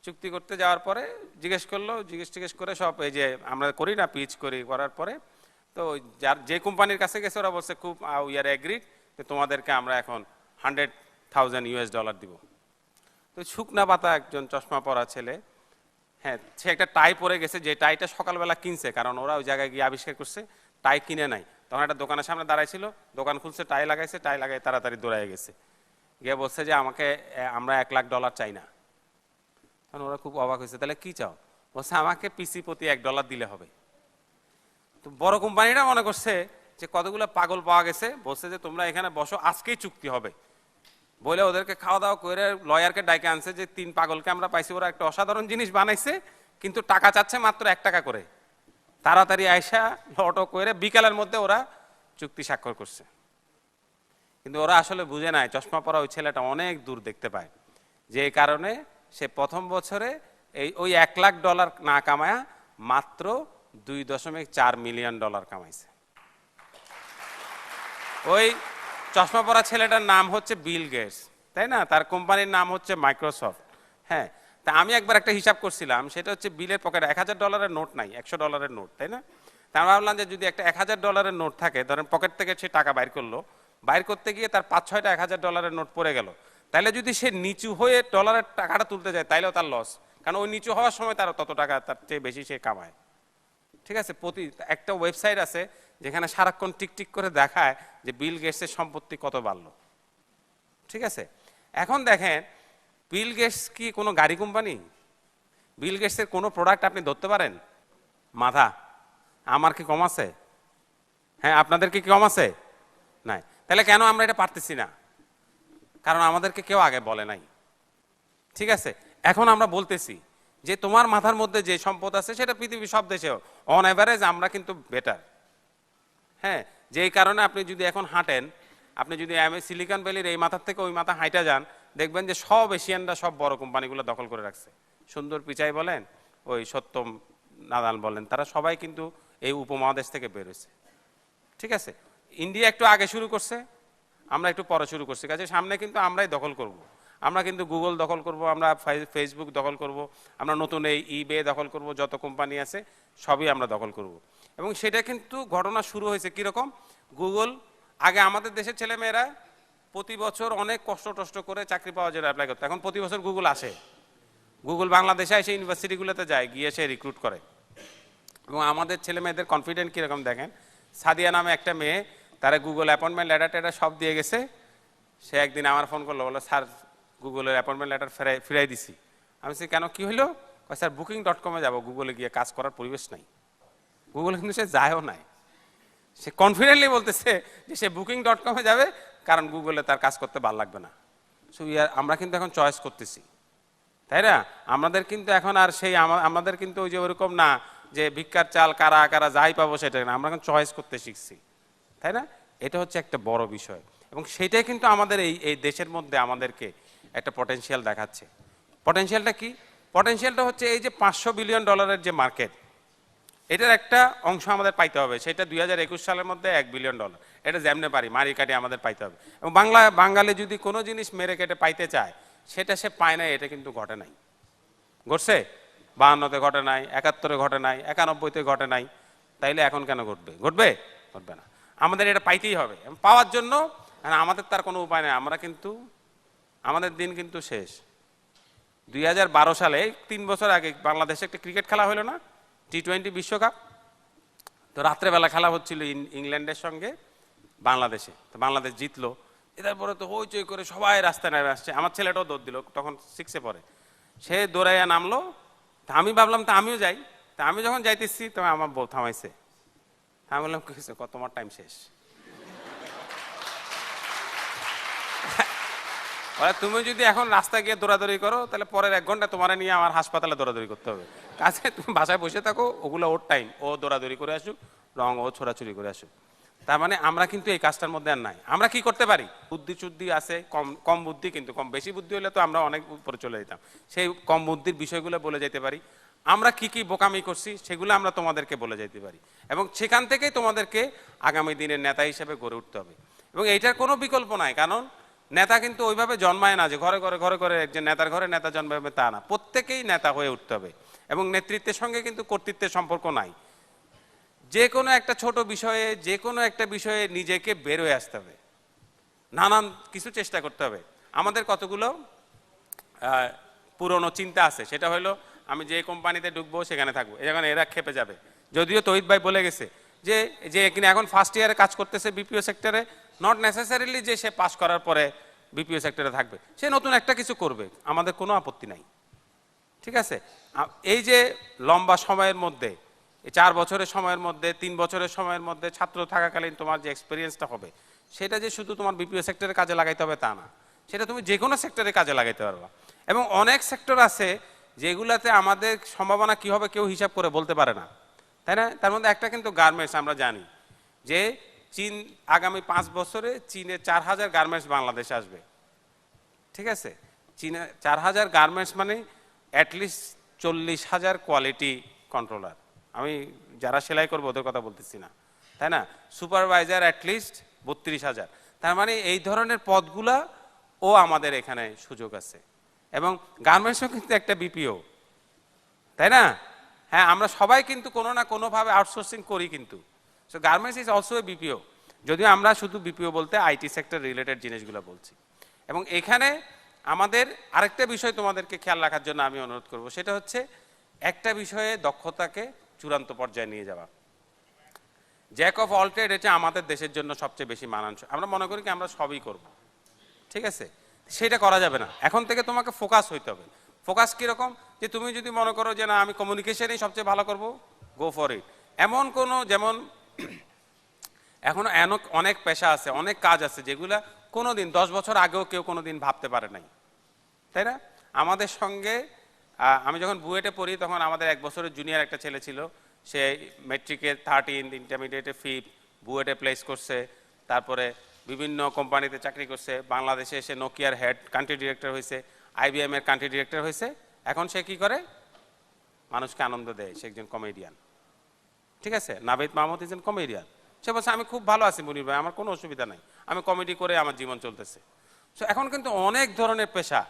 চুক্তি করতে যাওয়ার পরে জিজ্ঞেস করলো, জিজ্ঞেস করে সব এই যে আমরা করি না, পিচ করি, করার পরে তো যে কোম্পানির কাছে গেছে ওরা বলছে খুব উই আর এগ্রিড, তোমাদেরকে আমরা এখন $100,000 দিব। তো শুকনা পাতা একজন চশমা পরা ছেলে, হ্যাঁ, সে একটা টাই পরে গেছে, যে টাইটা সকালবেলা কিনছে, কারণ ওরা ওই জায়গায় গিয়ে আবিষ্কার করছে টাই কিনে নাই। তখন একটা দোকানের সামনে দাঁড়াইছিল, দোকান খুলছে, টাই লাগাইছে, টাই লাগাই তাড়াতাড়ি দৌড়ায় গেছে, গিয়ে বলছে যে আমরা $1,00,000 চাই না। তখন ওরা খুব অবাক হয়েছে, তাহলে কি চাও? বলছে আমাকে পিসি প্রতি $1 দিলে হবে। তো বড় কোম্পানিটা মনে করছে যে কতগুলো পাগল পাওয়া গেছে, বলছে যে তোমরা এখানে বসো, আজকেই চুক্তি হবে বলে ওদেরকে খাওয়া দাওয়া করে লয়ারকে ডাইকে আনছে যে 3 পাগলকে আমরা পাইছি, ওরা একটা অসাধারণ জিনিস বানাইছে, কিন্তু টাকা চাচ্ছে মাত্র $1 করে। তাড়াতাড়ি আয়সা অটো করে বিকালের মধ্যে ওরা চুক্তি স্বাক্ষর করছে। কিন্তু ওরা আসলে বুঝে নাই, চশমা পরা ওই ছেলেটা অনেক দূর দেখতে পায়, যে কারণে সে প্রথম বছরে ওই $1,00,000 না কামায়া মাত্র $2.4 মিলিয়ন কামাইছে। ওই চশমা পরা ছেলেটার নাম হচ্ছে বিল গেটস, তাই না? তার কোম্পানির নাম হচ্ছে মাইক্রোসফট। হ্যাঁ, তা আমি একবার একটা হিসাব করছিলাম, সেটা হচ্ছে বিলের পকেটে $1,000 নোট নাই, $100 নোট, তাই না? তা আমি ভাবলাম যে যদি একটা $1,000 নোট থাকে, ধরেন পকেট থেকে সে টাকা বাইর করলো, বাইর করতে গিয়ে তার 5-6টা $1,000 নোট পড়ে গেল, তাহলে যদি সে নিচু হয়ে ডলারের টাকাটা তুলতে যায় তাইলেও তার লস, কারণ ওই নিচু হওয়ার সময় তার তত টাকা, তার চেয়ে বেশি সে কামায়। ঠিক আছে, একটা ওয়েবসাইট আছে যেখানে সারাক্ষণ টিকটিক করে দেখায় যে বিল গেটসের সম্পত্তি কত বাড়লো। ঠিক আছে, এখন দেখেন, বিল গেটস কি কোনো গাড়ি কোম্পানি? বিল গেটসের কোনো প্রোডাক্ট আপনি ধরতে পারেন? মাথা। আমার কি কম আছে? হ্যাঁ, আপনাদের কি কম আছে? নাই। তাহলে কেন আমরা এটা পারতেছি না? কারণ আমাদেরকে কেউ আগে বলে নাই। ঠিক আছে, এখন আমরা বলতেছি যে তোমার মাথার মধ্যে যে সম্পদ আছে সেটা পৃথিবীর সব দেশেও অন অ্যাভারেজ আমরা কিন্তু বেটার। হ্যাঁ, যেই কারণে আপনি যদি এখন হাঁটেন, আপনি যদি সিলিকন ভ্যালির এই মাথার থেকে ওই মাথা হাঁটা যান, দেখবেন যে সব এশিয়ানরা সব বড় কোম্পানিগুলো দখল করে রাখছে। সুন্দর পিচাই বলেন, ওই সত্যম নাদাল বলেন, তারা সবাই কিন্তু এই উপমহাদেশ থেকে বেরোছে। ঠিক আছে, ইন্ডিয়া একটু আগে শুরু করছে, আমরা একটু পরে শুরু করছি, কাজে সামনে কিন্তু আমরাই দখল করব। আমরা কিন্তু গুগল দখল করব, আমরা ফেসবুক দখল করব, আমরা নতুন এই ইবে দখল করব, যত কোম্পানি আছে সবই আমরা দখল করব। এবং সেটা কিন্তু ঘটনা শুরু হয়েছে কীরকম? গুগল আগে আমাদের দেশের ছেলেমেয়েরা প্রতি বছর অনেক কষ্ট করে চাকরি পাওয়ার জন্য অ্যাপ্লাই করতো, এখন প্রতি বছর গুগল আসে, গুগল বাংলাদেশে এসে ইউনিভার্সিটিগুলোতে যায়, গিয়ে সে রিক্রুট করে। এবং আমাদের ছেলে মেয়েদের কনফিডেন্ট কীরকম দেখেন, সাদিয়া নামে একটা মেয়ে, তারা গুগল অ্যাপয়েন্টমেন্ট লেটার টেটার সব দিয়ে গেছে। সে একদিন আমার ফোন করলো, বললো স্যার গুগলের অ্যাপয়েন্টমেন্ট লেটার ফিরাই দিছি। আমি বলছি কেন, কি হলো? স্যার booking.com-এ যাবো, গুগলে গিয়ে কাজ করার পরিবেশ নাই। গুগলে কিন্তু সে যায়ও নাই, সে কনফিডেন্টলি বলতেছে যে সে booking.com-এ যাবে, কারণ গুগলে তার কাজ করতে ভালো লাগবে না। সো আমরা কিন্তু এখন চয়েস করতেছি, তাই না? আমাদের কিন্তু এখন আর সেই আমাদের কিন্তু ওই যে ওরকম না যে ভিক্ষার চাল কারা কারা যাই পাবো সেটা না, আমরা এখন চয়েস করতে শিখছি, তাই না? এটা হচ্ছে একটা বড় বিষয়, এবং সেটাই কিন্তু আমাদের এই দেশের মধ্যে আমাদেরকে একটা পটেনশিয়াল দেখাচ্ছে। পটেনশিয়ালটা কি? পটেনশিয়ালটা হচ্ছে এই যে $500 বিলিয়ন যে মার্কেট, এটার একটা অংশ আমাদের পাইতে হবে। সেটা 2021 সালের মধ্যে $1 বিলিয়ন, এটা যেমনে পারি মারি কাটি আমাদের পাইতে হবে। এবং বাঙালি যদি কোনো জিনিস মেরে কেটে পাইতে চায়, সেটা সে পায় না, এটা কিন্তু ঘটে নাই। ঘটছে 52-তে ঘটে নাই, 71-এ ঘটে নাই, 91-তে ঘটে নাই, তাইলে এখন কেন ঘটবে? ঘটবে না। আমাদের এটা পাইতেই হবে। পাওয়ার জন্য আমাদের তার কোনো উপায় নেই, আমরা কিন্তু আমাদের দিন কিন্তু শেষ। 2012 সালে 3 বছর আগে বাংলাদেশে একটা ক্রিকেট খেলা হলো না, T20 বিশ্বকাপ। তো রাত্রেবেলা খেলা হচ্ছিল ইংল্যান্ডের সঙ্গে বাংলাদেশে, তো বাংলাদেশ জিতলো। এটার পরে তো হইচই করে সবাই রাস্তায় নেমে আসছে, আমার ছেলেটাও দৌড় দিল, তখন 6-এ পড়ে, সে দৌড়াইয়া নামলো। তা আমি ভাবলাম তা আমিও যাই। তা আমি যখন যাইতেছি তবে আমার বউ থামাইছে। আমি বললাম কি হয়েছে? তোমার টাইম শেষ। তুমি যদি এখন রাস্তায় গিয়ে দৌড়াদৌড়ি করো, তাহলে পরের 1 ঘন্টা তোমার নিয়ে আমার হাসপাতালে দৌড়াদৌড়ি করতে হবে। কাছে তুমি বাসায় বসে থাকো, ওগুলো ওর টাইম, ও দৌড়াদৌড়ি করে আসুক, রং ও ছোড়াছুরি করে আসুক। তার মানে আমরা কিন্তু এই কাজটার মধ্যে আর নাই। আমরা কি করতে পারি, বুদ্ধি চুদ্ধি আছে, কম কম বুদ্ধি, কিন্তু কম বেশি বুদ্ধি হলে তো আমরা অনেক উপরে চলে যেতাম। সেই কম বুদ্ধির বিষয়গুলো বলে যেতে পারি, আমরা কি কি বোকামি করছি সেগুলো আমরা তোমাদেরকে বলে যেতে পারি, এবং সেখান থেকেই তোমাদেরকে আগামী দিনের নেতা হিসেবে গড়ে উঠতে হবে। এবং এইটার কোনো বিকল্প নাই, কারণ নেতা কিন্তু ওইভাবে জন্মায় না যে ঘরে ঘরে ঘরে ঘরে একজন নেতার ঘরে নেতা জন্মাবে, তা না। প্রত্যেকেই নেতা হয়ে উঠতে হবে, এবং নেতৃত্বের সঙ্গে কিন্তু কর্তৃত্বের সম্পর্ক নাই। যে কোনো একটা ছোট বিষয়ে, যে কোনো একটা বিষয়ে নিজেকে বের হয়ে আসতে হবে, নানান কিছু চেষ্টা করতে হবে। আমাদের কতগুলো পুরনো চিন্তা আছে, সেটা হলো আমি যে কোম্পানিতে ঢুকবো সেখানে থাকবো, এখানে এরা খেপে যাবে। যদিও তহিদ ভাই বলে গেছে যে যে কিনা এখন ফার্স্ট ইয়ারে কাজ করতেছে বিপিও সেক্টরে, নট নেসেসারিলি যে সে পাস করার পরে বিপিও সেক্টরে থাকবে, সে নতুন একটা কিছু করবে, আমাদের কোনো আপত্তি নাই। ঠিক আছে, এই যে লম্বা সময়ের মধ্যে, এই 4 বছরের সময়ের মধ্যে, 3 বছরের সময়ের মধ্যে ছাত্র থাকাকালীন তোমার যে এক্সপিরিয়েন্সটা হবে, সেটা যে শুধু তোমার বিপিও সেক্টরে কাজে লাগাইতে হবে তা না, সেটা তুমি যে কোনো সেক্টরে কাজে লাগাইতে পারবা। এবং অনেক সেক্টর আছে যেগুলাতে আমাদের সম্ভাবনা কী হবে কেউ হিসাব করে বলতে পারে না, তাই না? তার মধ্যে একটা কিন্তু গার্মেন্টস। আমরা জানি যে চীন আগামী 5 বছরে চীনে 4000 গার্মেন্টস বাংলাদেশে আসবে। ঠিক আছে, চীনে 4000 গার্মেন্টস মানে অ্যাটলিস্ট 40,000 কোয়ালিটি কন্ট্রোলার। আমি যারা সেলাই করবো ওদের কথা বলতেছি না, তাই না? Supervisor at least 32,000। তার মানে এই ধরনের পদগুলা ও আমাদের এখানে সুযোগ আছে। এবং গার্মেন্টসও কিন্তু একটা বিপিও, তাই না? হ্যাঁ, আমরা সবাই কিন্তু কোনো না কোনোভাবে আউটসোর্সিং করি, কিন্তু so garments is also a BPO, যদিও আমরা শুধু বিপিও বলতে আইটি সেক্টর রিলেটেড জিনিসগুলো বলছি। এবং এখানে আমাদের আরেকটা বিষয় তোমাদেরকে খেয়াল রাখার জন্য আমি অনুরোধ করব, সেটা হচ্ছে একটা বিষয়ে দক্ষতাকে চূড়ান্ত পর্যায়ে নিয়ে যাওয়া। জ্যাক অফ অল ট্রেড, এটা আমাদের দেশের জন্য সবচেয়ে বেশি মানানসই। আমরা মনে করি কি আমরা সবই করব, ঠিক আছে, সেটা করা যাবে না। এখন থেকে তোমাকে ফোকাস হইতে হবে। ফোকাস কীরকম, যে তুমি যদি মনে করো যে না আমি কমিউনিকেশনেই সবচেয়ে ভালো করব, গো ফর ইট। এমন কোনো, যেমন এখনো অনেক পেশা আছে, অনেক কাজ আছে যেগুলা কোনো দিন 10 বছর আগেও কেউ কোনো দিন ভাবতে পারে নাই, তাই না? আমাদের সঙ্গে আমি যখন বুয়েটে পড়ি তখন আমাদের 1 বছরের জুনিয়র একটা ছেলে ছিল, সে মেট্রিকে 13, ইন্টারমিডিয়েটে 5, বুয়েটে প্লেস করছে, তারপরে বিভিন্ন কোম্পানিতে চাকরি করছে, বাংলাদেশে এসে নোকিয়ার হেড কান্ট্রি ডিরেক্টর হয়েছে, IBM এর কান্ট্রি ডিরেক্টর হয়েছে। এখন সে কি করে, মানুষকে আনন্দ দেয়, সে একজন কমেডিয়ান। ঠিক আছে, Naveed Mahmud is an comedian. সে বলছে আমি খুব ভালো আছি মনির ভাই, আমার কোনো অসুবিধা নাই, আমি কমেডি করে আমার জীবন চলতেছে। সো এখন কিন্তু অনেক ধরনের পেশা,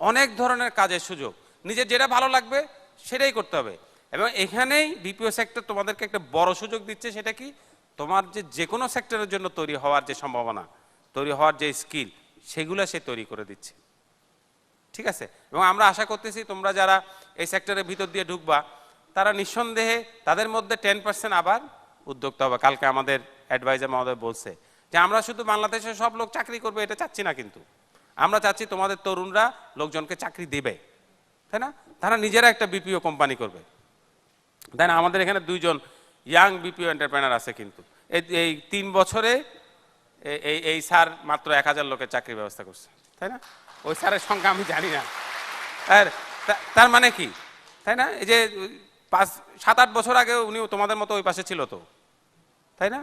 অনেক ধরনের কাজের সুযোগ, নিজের যেটা ভালো লাগবে সেটাই করতে হবে। এবং এখানেই বিপিও সেক্টর তোমাদেরকে একটা বড় সুযোগ দিচ্ছে, সেটা কি, তোমার যে কোনো সেক্টরের জন্য তৈরি হওয়ার যে সম্ভাবনা, তৈরি হওয়ার যে স্কিল, সেগুলো সে তৈরি করে দিচ্ছে। ঠিক আছে, এবং আমরা আশা করতেছি তোমরা যারা এই সেক্টরের ভিতর দিয়ে ঢুকবা, তারা নিঃসন্দেহে তাদের মধ্যে 10% আবার উদ্যোক্তা হবে। কালকে আমাদের অ্যাডভাইজার মহোদয় বলছে যে আমরা শুধু বাংলাদেশের সব লোক চাকরি করবে, এটা চাচ্ছি না, কিন্তু আমরা চাচ্ছি তোমাদের তরুণরা লোকজনকে চাকরি দেবে, তাই না? তারা নিজেরা একটা বিপিও কোম্পানি করবে, তাই না? আমাদের এখানে 2 জন ইয়াং বিপিও এন্টারপ্রেনার আছে, কিন্তু এই 3 বছরে এই স্যার মাত্র 1000 লোকের চাকরির ব্যবস্থা করছে, তাই না? ওই স্যারের সংখ্যা আমি জানি না। তার মানে কি, তাই না? এই যে 7-8 বছর আগে উনিও তোমাদের মতো ওই পাশে ছিল তো, তাই না?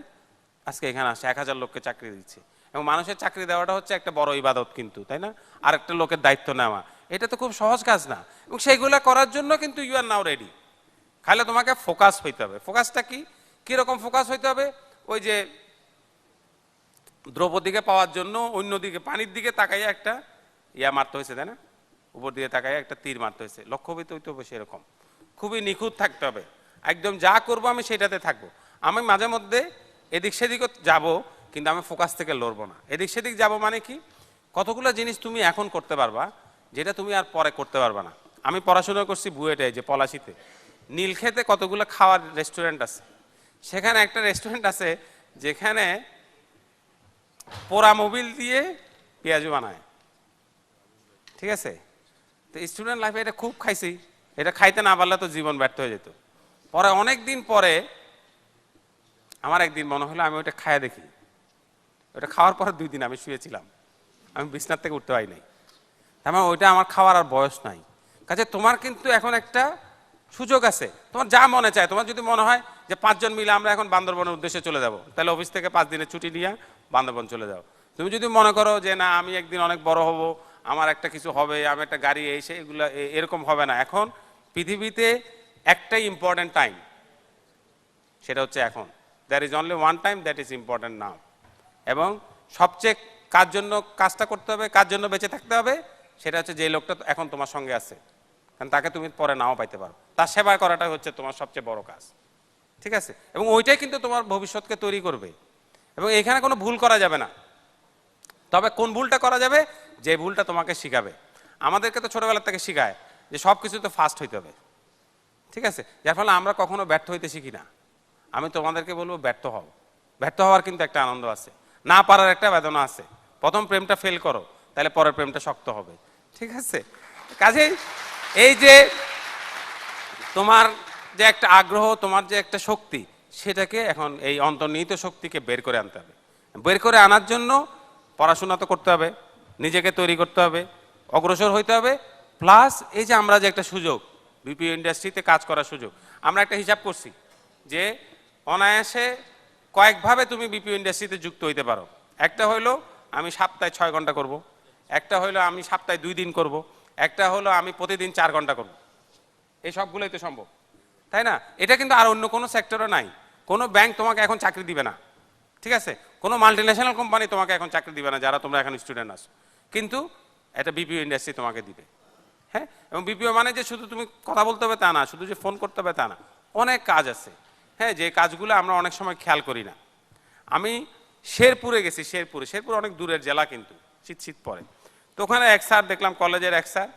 আজকে এখানে আসে 1000 লোককে চাকরি দিচ্ছে। এবং মানুষের চাকরি দেওয়াটা হচ্ছে একটা বড় ইবাদত, কিন্তু তাই না? আর একটা লোকের দায়িত্ব নেওয়া, এটা তো খুব সহজ কাজ না। এবং সেইগুলো করার জন্য কিন্তু ইউ আর নাও রেডি। খালি তোমাকে ফোকাস হইতে হবে। ফোকাসটা কি, কিরকম ফোকাস হইতে হবে? ওই যে দ্রৌপদীকে পাওয়ার জন্য অন্যদিকে পানির দিকে তাকাইয়া একটা মারতে হয়েছে, তাই না? উপর দিকে তাকাইয়া একটা তীর মারতে হয়েছে। লক্ষ্যবিত হইতে হবে সেরকম, খুবই নিখুঁত থাকতে হবে। একদম যা করবো আমি সেটাতে থাকবো। আমি মাঝে মধ্যে এদিক সেদিকও যাবো, কিন্তু আমি ফোকাস থেকে লড়বো না। এদিক সেদিক যাবো মানে কি, কতগুলো জিনিস তুমি এখন করতে পারবা যেটা তুমি আর পরে করতে পারবা না। আমি পড়াশোনা করছি বুয়েটে, যে পলাশিতে নীলক্ষেতে কতগুলো খাওয়ার রেস্টুরেন্ট আছে। সেখানে একটা রেস্টুরেন্ট আছে যেখানে পোড়া মোবিল দিয়ে পেঁয়াজু বানায়, ঠিক আছে? তো স্টুডেন্ট লাইফে এটা খুব খাইছি, এটা খাইতে না পারলে তো জীবন ব্যর্থ হয়ে যেত। পরে অনেক দিন পরে আমার একদিন মনে হলো আমি ওটা খাইয়া দেখি। ওটা খাওয়ার পরে 2 দিন আমি শুয়েছিলাম, আমি বিছনার থেকে উঠতে পারি নাই। তার মানে ওইটা আমার খাওয়ার আর বয়স নাই। কাজে তোমার কিন্তু এখন একটা সুযোগ আছে, তোমার যা মনে চায়। তোমার যদি মনে হয় যে 5 জন মিলে আমরা এখন বান্দরবনের উদ্দেশ্যে চলে যাব, তাহলে অফিস থেকে 5 দিনের ছুটি নিয়ে বান্দরবন চলে যাও। তুমি যদি মনে করো যে না আমি একদিন অনেক বড় হব, আমার একটা কিছু হবে, আমি একটা গাড়ি এসে এগুলো এরকম হবে না। এখন পৃথিবীতে একটাই ইম্পর্টেন্ট টাইম, সেটা হচ্ছে এখন। There is only one time that is important now. এবং সবচেয়ে কার জন্য কাজটা করতে হবে, কার জন্য বেঁচে থাকতে হবে, সেটা হচ্ছে যে লোকটা এখন তোমার সঙ্গে আছে, কারণ তাকে তুমি পরে নাও পাইতে পারো। তার সেবা করাটাই হচ্ছে তোমার সবচেয়ে বড় কাজ, ঠিক আছে? এবং ওইটাই কিন্তু তোমার ভবিষ্যৎকে তৈরি করবে। এবং এখানে কোনো ভুল করা যাবে না। তবে কোন ভুলটা করা যাবে? যে ভুলটা তোমাকে শিখাবে। আমাদেরকে তো ছোটবেলা থেকে শিখায় যে সব কিছুতে ফার্স্ট হইতে হবে, ঠিক আছে? যার ফলে আমরা কখনো ব্যর্থ হইতে শিখি না। আমি তোমাদেরকে বলবো ব্যর্থ হও। ব্যর্থ হওয়ার কিন্তু একটা আনন্দ আছে, না পারার একটা বেদনা আছে। প্রথম প্রেমটা ফেল করো, তাহলে পরের প্রেমটা শক্ত হবে, ঠিক আছে? কাজেই এই যে তোমার যে একটা আগ্রহ, তোমার যে একটা শক্তি, সেটাকে এখন এই অন্তর্নিহিত শক্তিকে বের করে আনতে হবে। বের করে আনার জন্য পড়াশোনা তো করতে হবে, নিজেকে তৈরি করতে হবে, অগ্রসর হইতে হবে। প্লাস এই যে আমরা যে একটা সুযোগ, বিপিও ইন্ডাস্ট্রিতে কাজ করার সুযোগ, আমরা একটা হিসাব করছি যে অনায়াসে কয়েকভাবে তুমি বিপিও ইন্ডাস্ট্রিতে যুক্ত হইতে পারো। একটা হইলো আমি সপ্তাহে 6 ঘন্টা করব, একটা হইলো আমি সপ্তাহে 2 দিন করব, একটা হলো আমি প্রতিদিন 4 ঘন্টা করব। এই সবগুলোই তো সম্ভব, তাই না? এটা কিন্তু আর অন্য কোনো সেক্টরও নাই। কোনো ব্যাংক তোমাকে এখন চাকরি দিবে না, ঠিক আছে? কোনো মাল্টিন্যাশনাল কোম্পানি তোমাকে এখন চাকরি দিবে না, যারা তোমরা এখন স্টুডেন্ট আছো। কিন্তু এটা বিপিও ইন্ডাস্ট্রি তোমাকে দিবে, হ্যাঁ? এবং বিপিও মানে যে শুধু তুমি কথা বলতে হবে তা না, শুধু যে ফোন করতে হবে তা না, অনেক কাজ আছে, হ্যাঁ, যে কাজগুলো আমরা অনেক সময় খেয়াল করি না। আমি শেরপুরে গেছি, শেরপুর অনেক দূরের জেলা, কিন্তু শীত পরে। তো ওখানে এক স্যার দেখলাম, কলেজের এক স্যার,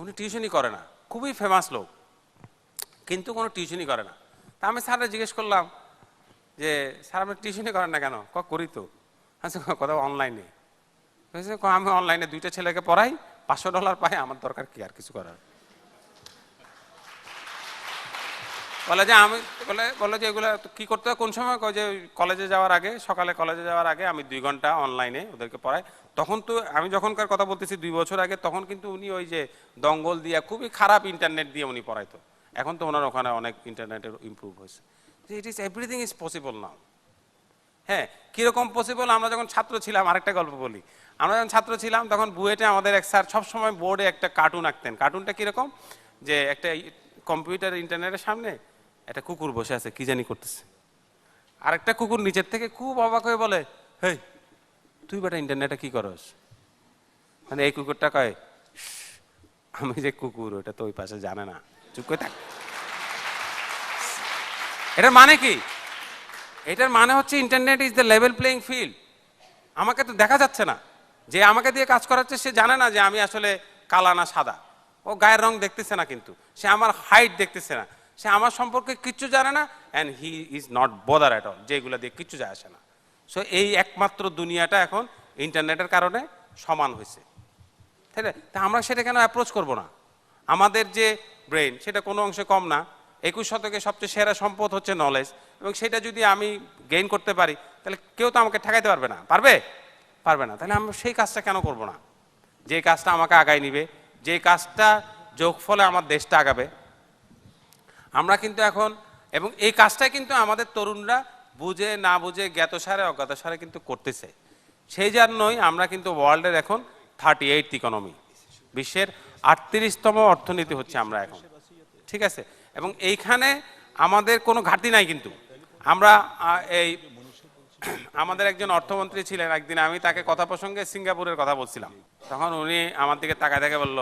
উনি টিউশনই করে না, খুবই ফেমাস লোক, কিন্তু কোনো টিউশনই করে না। তা আমি স্যাররা জিজ্ঞেস করলাম যে স্যার আপনি টিউশনই করেন না কেন? করি তো। আচ্ছা, কথা অনলাইনে। আমি অনলাইনে 2টা ছেলেকে পড়াই, $500 পাই, আমার দরকার কি আর কিছু করার? বলে যে আমি বলে যে এগুলো কি করতে হয় কোন সময়? যে কলেজে যাওয়ার আগে, সকালে কলেজে যাওয়ার আগে আমি 2 ঘন্টা অনলাইনে ওদেরকে পড়াই। তখন তো আমি যখনকার কথা বলতেছি 2 বছর আগে, তখন কিন্তু উনি ওই যে দঙ্গল দিয়ে খুবই খারাপ ইন্টারনেট দিয়ে উনি পড়াইতো। এখন তো ওনার ওখানে অনেক ইন্টারনেটের ইমপ্রুভ হয়েছে। It is everything is possible now. হ্যাঁ, কীরকম পসিবল? আমরা যখন ছাত্র ছিলাম, আরেকটা গল্প বলি। আমরা যখন ছাত্র ছিলাম তখন বুয়েটে আমাদের এক স্যার সবসময় বোর্ডে একটা কার্টুন আঁকতেন। কার্টুনটা কীরকম? যে একটা কম্পিউটার ইন্টারনেটের সামনে একটা কুকুর বসে আছে, কি জানি করতেছে। আরেকটা কুকুর নিচের থেকে খুব অবাক হয়ে বলে, হেই তুই বেটা ইন্টারনেটে কি করস? মানে এই কুকুরটা কয়, আমি যে কুকুর ওটা তো ওই পাশে জানে না, চুপ করে থাক। এটার মানে কি? এটার মানে হচ্ছে internet is the level playing field. আমাকে তো দেখা যাচ্ছে না, যে আমাকে দিয়ে কাজ করাচ্ছে সে জানে না যে আমি আসলে কালা না সাদা। ও গায়ের রং দেখতেছে না, কিন্তু সে আমার হাইট দেখতেছে না, সে আমার সম্পর্কে কিচ্ছু জানে না, and he is not বোদার at all, যেগুলো দিয়ে কিচ্ছু যায় আসে না। সো এই একমাত্র দুনিয়াটা এখন ইন্টারনেটের কারণে সমান হয়েছে, তাই না? তা আমরা সেটা কেন অ্যাপ্রোচ করব না? আমাদের যে ব্রেন, সেটা কোনো অংশে কম না। 21 শতকে সবচেয়ে সেরা সম্পদ হচ্ছে নলেজ, এবং সেটা যদি আমি গেইন করতে পারি, তাহলে কেউ তো আমাকে ঠেকাইতে পারবে না। পারবে না। তাহলে আমরা সেই কাজটা কেন করব না? যে কাজটা আমাকে আগায় নিবে, যে কাজটা যোগফলে আমার দেশটা আগাবে। আমরা কিন্তু এখন, এবং এই কাজটাই কিন্তু আমাদের তরুণরা বুঝে না বুঝে, জ্ঞাতসারে অজ্ঞাতসারে কিন্তু করতেছে। সেই জন্যই আমরা কিন্তু ওয়ার্ল্ডের এখন 38th ইকোনমি, বিশ্বের 38তম অর্থনীতি হচ্ছে আমরা এখন, ঠিক আছে? এবং এইখানে আমাদের কোনো ঘাটতি নাই। কিন্তু আমরা এই আমাদের একজন অর্থমন্ত্রী ছিলেন, একদিন আমি তাকে কথা প্রসঙ্গে সিঙ্গাপুরের কথা বলছিলাম, তখন উনি আমার দিকে তাকায় দেখে বলল,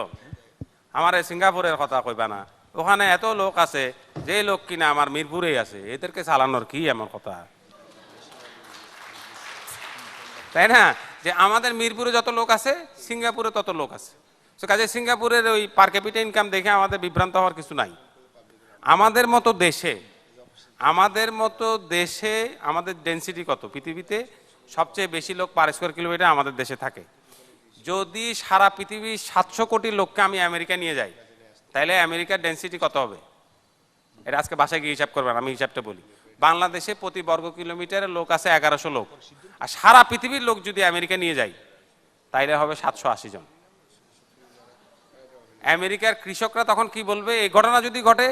আমার এই সিঙ্গাপুরের কথা কইবা না, ওখানে এত লোক আছে, যে লোক কিনা আমার মিরপুরেই আছে, এদেরকে চালানোর কি এমন কথা? তাই না? যে আমাদের মিরপুরে যত লোক আছে, সিঙ্গাপুরে তত লোক আছে। তো কাজে সিঙ্গাপুরের ওই পার ক্যাপিটা ইনকাম দেখে আমাদের বিভ্রান্ত হওয়ার কিছু নাই। আমাদের মতো দেশে আমাদের ডেনসিটি কত? পৃথিবীতে সবচেয়ে বেশি লোক পার স্কোয়ার কিলোমিটার আমাদের দেশে থাকে। যদি সারা পৃথিবীর 700 কোটি লোককে আমি আমেরিকা নিয়ে যাই, তাহলে আমেরিকার ডেনসিটি কত হবে? এটা আজকে বাসায় গিয়ে হিসাব করবেন, আমি হিসাবটা বলি। বাংলাদেশে প্রতি বর্গ কিলোমিটারে লোক আছে 1100 লোক, আর সারা পৃথিবীর লোক যদি আমেরিকা নিয়ে যাই, তাইলে হবে 780 জন। আমেরিকার কৃষকরা তখন কি বলবে, এই ঘটনা যদি ঘটে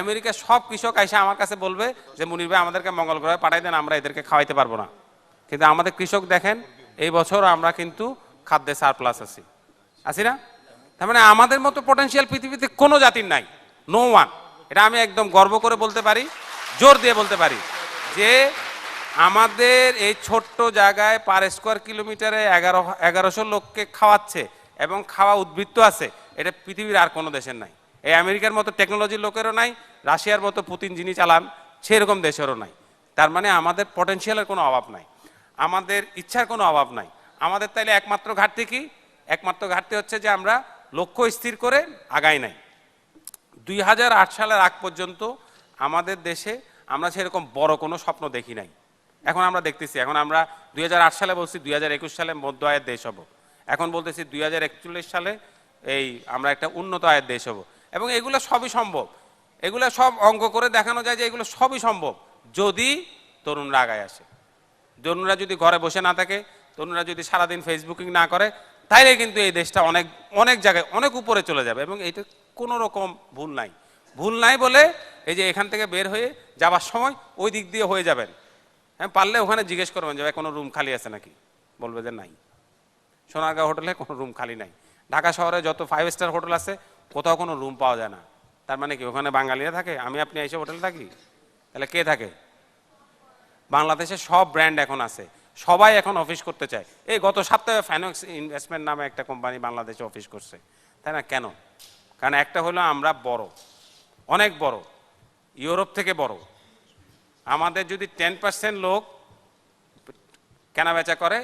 আমেরিকার সব কৃষক এসে আমার কাছে বলবে যে মুনির ভাই আমাদেরকে মঙ্গল গ্রহে পাঠাই দেন, আমরা এদেরকে খাওয়াইতে পারবো না। কিন্তু আমাদের কৃষক দেখেন এই বছর আমরা কিন্তু খাদ্যে সারপ্লাস আছি না? তার মানে আমাদের মতো পটেনশিয়াল পৃথিবীতে কোনো জাতির নাই, নো ওয়ান। এটা আমি একদম গর্ব করে বলতে পারি, জোর দিয়ে বলতে পারি যে আমাদের এই ছোট্ট জায়গায় পার স্কোয়ার কিলোমিটারে 1100 লোককে খাওয়াচ্ছে এবং খাওয়া উদ্বৃত্ত আছে, এটা পৃথিবীর আর কোনো দেশের নাই। এই আমেরিকার মতো টেকনোলজির লোকেরও নাই, রাশিয়ার মতো পুতিন যিনি চালান সেরকম দেশেরও নাই। তার মানে আমাদের পটেনশিয়ালের কোনো অভাব নাই, আমাদের ইচ্ছার কোনো অভাব নাই। আমাদের তাইলে একমাত্র ঘাটতি কি? একমাত্র ঘাটতি হচ্ছে যে আমরা লক্ষ্য স্থির করে আগাই নাই। 2008 সালের আগ পর্যন্ত আমাদের দেশে আমরা সেরকম বড় কোনো স্বপ্ন দেখি নাই। এখন আমরা দেখতেছি, এখন আমরা 2008 সালে বলছি 2021 সালে মধ্য আয়ের দেশ হব, এখন বলতেছি 2041 সালে এই আমরা একটা উন্নত আয়ের দেশ হব। এবং এগুলো সবই সম্ভব, এগুলো সব অঙ্ক করে দেখানো যায় যে এগুলো সবই সম্ভব যদি তরুণরা আগায় আসে। তরুণরা যদি ঘরে বসে না থাকে, তরুণরা যদি সারাদিন ফেসবুকিং না করে, তাইলে কিন্তু এই দেশটা অনেক অনেক জায়গায় অনেক উপরে চলে যাবে। এবং এইটা কোনো রকম ভুল নাই, ভুল নাই বলে এই যে এখান থেকে বের হয়ে যাবার সময় ওই দিক দিয়ে হয়ে যাবেন। হ্যাঁ, পারলে ওখানে জিজ্ঞেস করবেন যে ভাই কোনো রুম খালি আছে নাকি, বলবে যে নাই। সোনারগাঁও হোটেলে কোনো রুম খালি নাই। ঢাকা শহরে যত 5 স্টার হোটেল আছে কোথাও কোনো রুম পাওয়া যায় না। তার মানে কি ওখানে বাঙালিরা থাকে? আমি আপনি এসে হোটেলে থাকি? তাহলে কে থাকে? বাংলাদেশে সব ব্র্যান্ড এখন আছে, সবাই এখন অফিস করতে চায়। এই গত সপ্তাহে ফাইন্যান্স ইনভেস্টমেন্ট নামে একটা কোম্পানি বাংলাদেশে অফিস করছে, তাই না? কেন? কারণ একটা হলো আমরা বড়, অনেক বড়, ইউরোপ থেকে বড়। আমাদের যদি 10% লোক কেনাবেচা করে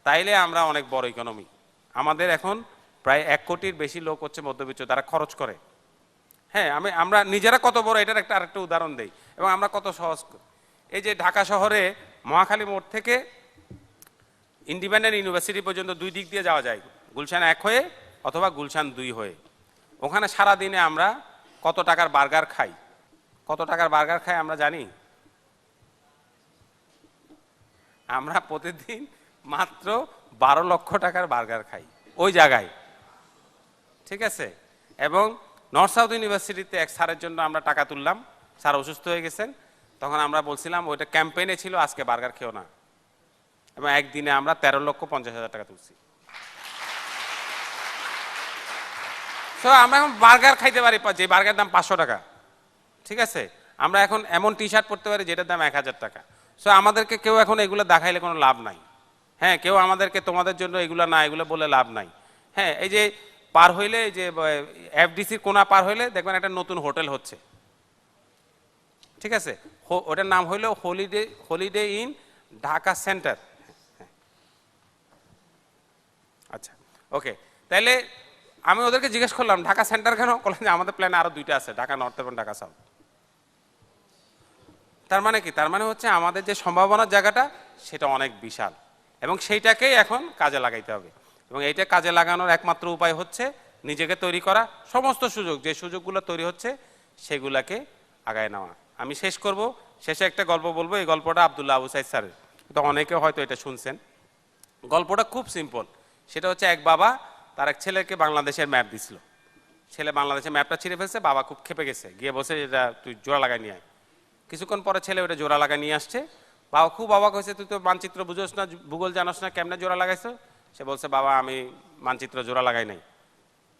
তাইলে আমরা অনেক বড় ইকোনমি। আমাদের এখন প্রায় 1 কোটির বেশি লোক হচ্ছে মধ্যবিত্ত, তারা খরচ করে। হ্যাঁ, আমরা নিজেরা কত বড় এটার আরেকটা উদাহরণ দেই, এবং আমরা কত সহজ। এই যে ঢাকা শহরে মহাখালী মোড় থেকে ইন্ডিপেন্ডেন্ট ইউনিভার্সিটি পর্যন্ত 2 দিক দিয়ে যাওয়া যায়, গুলশান 1 হয়ে অথবা গুলশান 2 হয়ে। ওখানে সারা দিনে আমরা কত টাকার বার্গার খাই? কত টাকার বার্গার খাই আমরা জানি? আমরা প্রতিদিন মাত্র 12 লক্ষ টাকার বার্গার খাই ওই জায়গায়, ঠিক আছে? এবং নর্থ সাউথ ইউনিভার্সিটিতে এক স্যারের জন্য আমরা টাকা তুললাম, স্যার অসুস্থ হয়ে গেছেন, তখন আমরা বলছিলাম ওইটা ক্যাম্পেইনে ছিল আজকে বার্গার খেও না, এবং একদিনে আমরা 13,50,000 টাকা তুলছি। তো আমরা এখন বার্গার খাইতে পারি যে বার্গার দাম 500 টাকা, ঠিক আছে? আমরা এখন এমন টি শার্ট পরতে পারি যেটার দাম 1000 টাকা। সো আমাদেরকে কেউ এখন এগুলো দেখাইলে কোনো লাভ নাই। হ্যাঁ, কেউ আমাদেরকে তোমাদের জন্য এগুলো না এগুলো বলে লাভ নাই। হ্যাঁ, এই যে পার হইলে, এই যে এফডিসির কোনা পার হইলে দেখবেন একটা নতুন হোটেল হচ্ছে, ঠিক আছে? ওটার নাম হইলো হলিডে ইন ঢাকা সেন্টার। আচ্ছা, ওকে। তাইলে আমি ওদেরকে জিজ্ঞেস করলাম ঢাকা সেন্টার কেন? বললেন যে আমাদের প্ল্যানে আরো 2টা আছে, ঢাকা নর্থ এবং ঢাকা সাউথ। তার মানে কি? তার মানে হচ্ছে আমাদের যে সম্ভাবনার জায়গাটা সেটা অনেক বিশাল, এবং সেইটাকেই এখন কাজে লাগাইতে হবে। এবং এইটা কাজে লাগানোর একমাত্র উপায় হচ্ছে নিজেকে তৈরি করা, সমস্ত সুযোগ যে সুযোগগুলো তৈরি হচ্ছে সেগুলাকে আগায় নেওয়া। আমি শেষ করব, শেষে একটা গল্প বলবো। এই গল্পটা আব্দুল্লাহ আবু সাইদ স্যারের, তো অনেকে হয়তো এটা শুনছেন। গল্পটা খুব সিম্পল। সেটা হচ্ছে এক বাবা তার এক ছেলেকে বাংলাদেশের ম্যাপ দিছিল। ছেলে বাংলাদেশের ম্যাপটা ছিঁড়ে ফেলছে, বাবা খুব খেপে গেছে, গিয়ে বসে এটা তুই জোড়া লাগাই নিয়ে আয়। কিছুক্ষণ পরে ছেলে ওটা জোড়া লাগা নিয়ে আসছে। বাবা খুব অবাক হয়েছে, তুই তো মানচিত্র বুঝোস না, ভূগোল জানোস না, কেমনে জোড়া লাগাইছো? সে বলছে, বাবা আমি মানচিত্র জোড়া লাগাই নাই।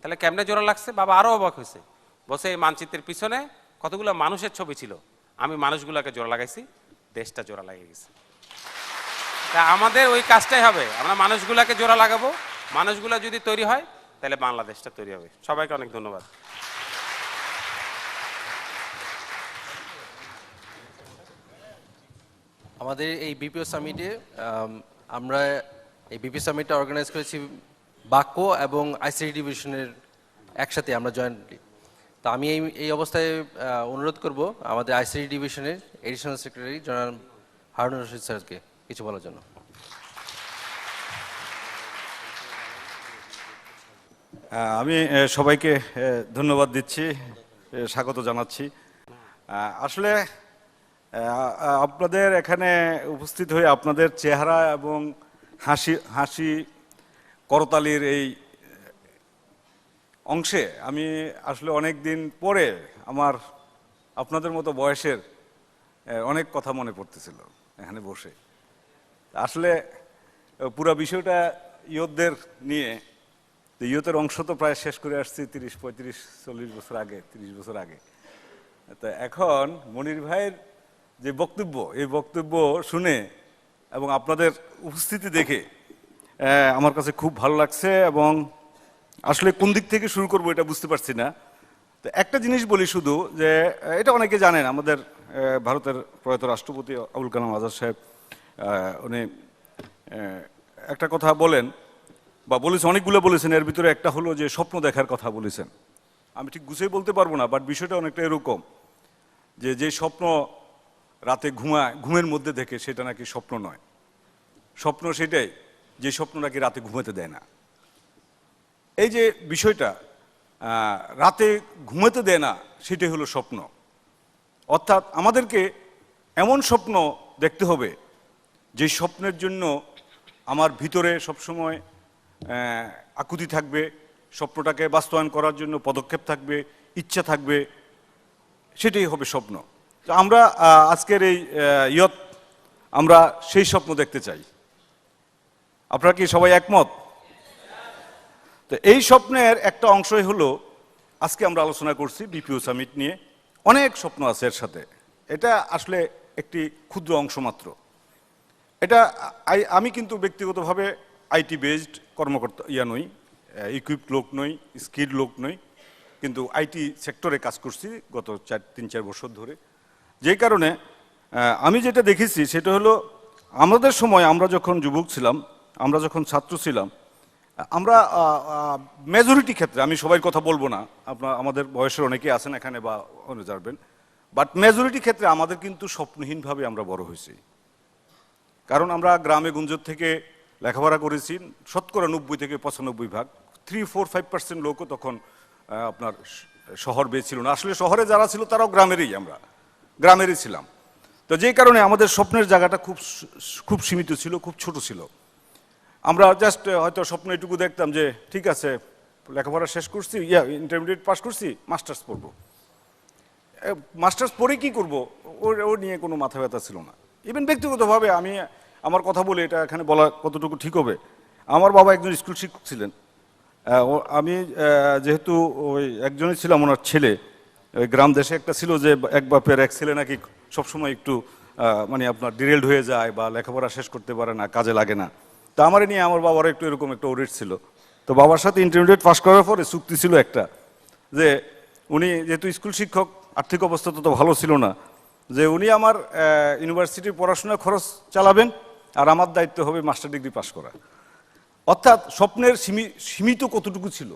তাহলে কেমনে জোড়া লাগছে? বাবা আরো অবাক হয়েছে, বলছে এই মানচিত্রের পিছনে কতগুলো মানুষের ছবি ছিল, আমি মানুষগুলোকে জোড়া লাগাইছি, দেশটা জোড়া লাগিয়ে গেছে। তা আমাদের ওই কাজটাই হবে, আমরা মানুষগুলোকে জোড়া লাগাবো, মানুষগুলো যদি তৈরি হয় তাহলে বাংলাদেশটা তৈরি হবে। সবাইকে অনেক ধন্যবাদ। আমাদের এই বিপিও সামিটে আমরা এই বিপিও সামিটটা অর্গানাইজ করেছি বাকো এবং আইসিটি ডিভিশনের একসাথে, আমরা জয়েন্টলি। তো আমি এই অবস্থায় অনুরোধ করব আমাদের আইসিটি ডিভিশনের এডিশনাল সেক্রেটারি জনাব হারুন রশিদ স্যারকে কিছু বলার জন্য। আমি সবাইকে ধন্যবাদ দিচ্ছি, স্বাগত জানাচ্ছি। আসলে আপনাদের এখানে উপস্থিত হয়ে আপনাদের চেহারা এবং হাসি করতালির এই অংশে আমি আসলে অনেক দিন পরে আমার আপনাদের মতো বয়সের অনেক কথা মনে পড়তেছিল এখানে বসে। আসলে পুরো বিষয়টা ইয়তদের নিয়ে, ইয়তের অংশ তো প্রায় শেষ করে আসছি 30, 35, 40 বছর আগে, 30 বছর আগে। তো এখন মনির ভাইয়ের যে বক্তব্য, এই বক্তব্য শুনে এবং আপনাদের উপস্থিতি দেখে আমার কাছে খুব ভালো লাগছে, এবং আসলে কোন দিক থেকে শুরু করবো এটা বুঝতে পারছি না। তো একটা জিনিস বলি শুধু, যে এটা অনেকে জানেন, আমাদের ভারতের প্রয়াত রাষ্ট্রপতি আবুল কালাম আজাদ সাহেব উনি একটা কথা বলেন বা বলেছেন, অনেকগুলো বলেছেন, এর ভিতরে একটা হলো যে স্বপ্ন দেখার কথা বলেছেন। আমি ঠিক গুছিয়ে বলতে পারবো না, বাট বিষয়টা অনেকটা এরকম যে যে স্বপ্ন রাতে ঘুমের মধ্যে দেখে সেটা নাকি স্বপ্ন নয়, স্বপ্ন সেটাই যে স্বপ্ন নাকি রাতে ঘুমাতে দেয় না। এই যে বিষয়টা রাতে ঘুমাতে দেয় না, সেটাই হলো স্বপ্ন। অর্থাৎ আমাদেরকে এমন স্বপ্ন দেখতে হবে যে স্বপ্নের জন্য আমার ভিতরে সবসময় আকুতি থাকবে, স্বপ্নটাকে বাস্তবায়ন করার জন্য পদক্ষেপ থাকবে, ইচ্ছা থাকবে, সেটাই হবে স্বপ্ন। তো আমরা আজকের এই ইয়ত আমরা সেই স্বপ্ন দেখতে চাই। আপনারা কি সবাই একমত? তো এই স্বপ্নের একটা অংশই হলো আজকে আমরা আলোচনা করছি বিপিও সামিট নিয়ে। অনেক স্বপ্ন আছে এর সাথে, এটা আসলে একটি ক্ষুদ্র অংশ মাত্র। এটা আমি কিন্তু ব্যক্তিগতভাবে আইটি বেসড কর্মকর্তা নই, ইকুইপড লোক নই, স্কিড লোক নই, কিন্তু আইটি সেক্টরে কাজ করছি গত 3-4 বছর ধরে। যেই কারণে আমি যেটা দেখেছি সেটা হলো, আমাদের সময় আমরা যখন যুবক ছিলাম, আমরা যখন ছাত্র ছিলাম, আমরা মেজরিটি ক্ষেত্রে, আমি সবাই কথা বলবো না, আমাদের বয়সের অনেকেই আছেন এখানে বা অনেক যাবেন, বাট মেজরিটি ক্ষেত্রে আমাদের কিন্তু স্বপ্নহীনভাবে আমরা বড় হয়েছি। কারণ আমরা গ্রামে গুঞ্জর থেকে লেখাপড়া করেছি, শতকরা 90 থেকে 95%, 3-4-5% লোকও তখন আপনার শহর বেয়ে ছিল না। আসলে শহরে যারা ছিল তারাও আমরা গ্রামেরই ছিলাম। তো যেই কারণে আমাদের স্বপ্নের জায়গাটা খুব সীমিত ছিল, খুব ছোট ছিল। আমরা জাস্ট হয়তো স্বপ্ন এটুকু দেখতাম যে ঠিক আছে, লেখাপড়া শেষ করছি, ইন্টারমিডিয়েট পাস করছি, মাস্টার্স পড়বো। মাস্টার্স পড়ে কি করবো, ও নিয়ে কোনো মাথা ব্যথা ছিল না। ইভেন ব্যক্তিগতভাবে আমি আমার কথা বলে এটা এখানে বলা কতটুকু ঠিক হবে, আমার বাবা একজন স্কুল শিক্ষক ছিলেন। আমি যেহেতু ওই একজনই ছিলাম ওনার ছেলে, ওই গ্রাম দেশে একটা ছিল যে এক বাপের এক ছেলে নাকি সবসময় একটু মানে আপনার ডিরেল্ড হয়ে যায় বা লেখাপড়া শেষ করতে পারে না, কাজে লাগে না। তো আমার নিয়ে আমার বাবার একটু এরকম একটা ওরিট ছিল। তো বাবার সাথে ইন্টারমিডিয়েট পাস করার পরে চুক্তি ছিল একটা, যে উনি যেহেতু স্কুল শিক্ষক, আর্থিক অবস্থা তো ভালো ছিল না, যে উনি আমার ইউনিভার্সিটির পড়াশোনার খরচ চালাবেন আর আমার দায়িত্ব হবে মাস্টার ডিগ্রি পাস করা। অর্থাৎ স্বপ্নের সীমিত কতটুকু ছিল,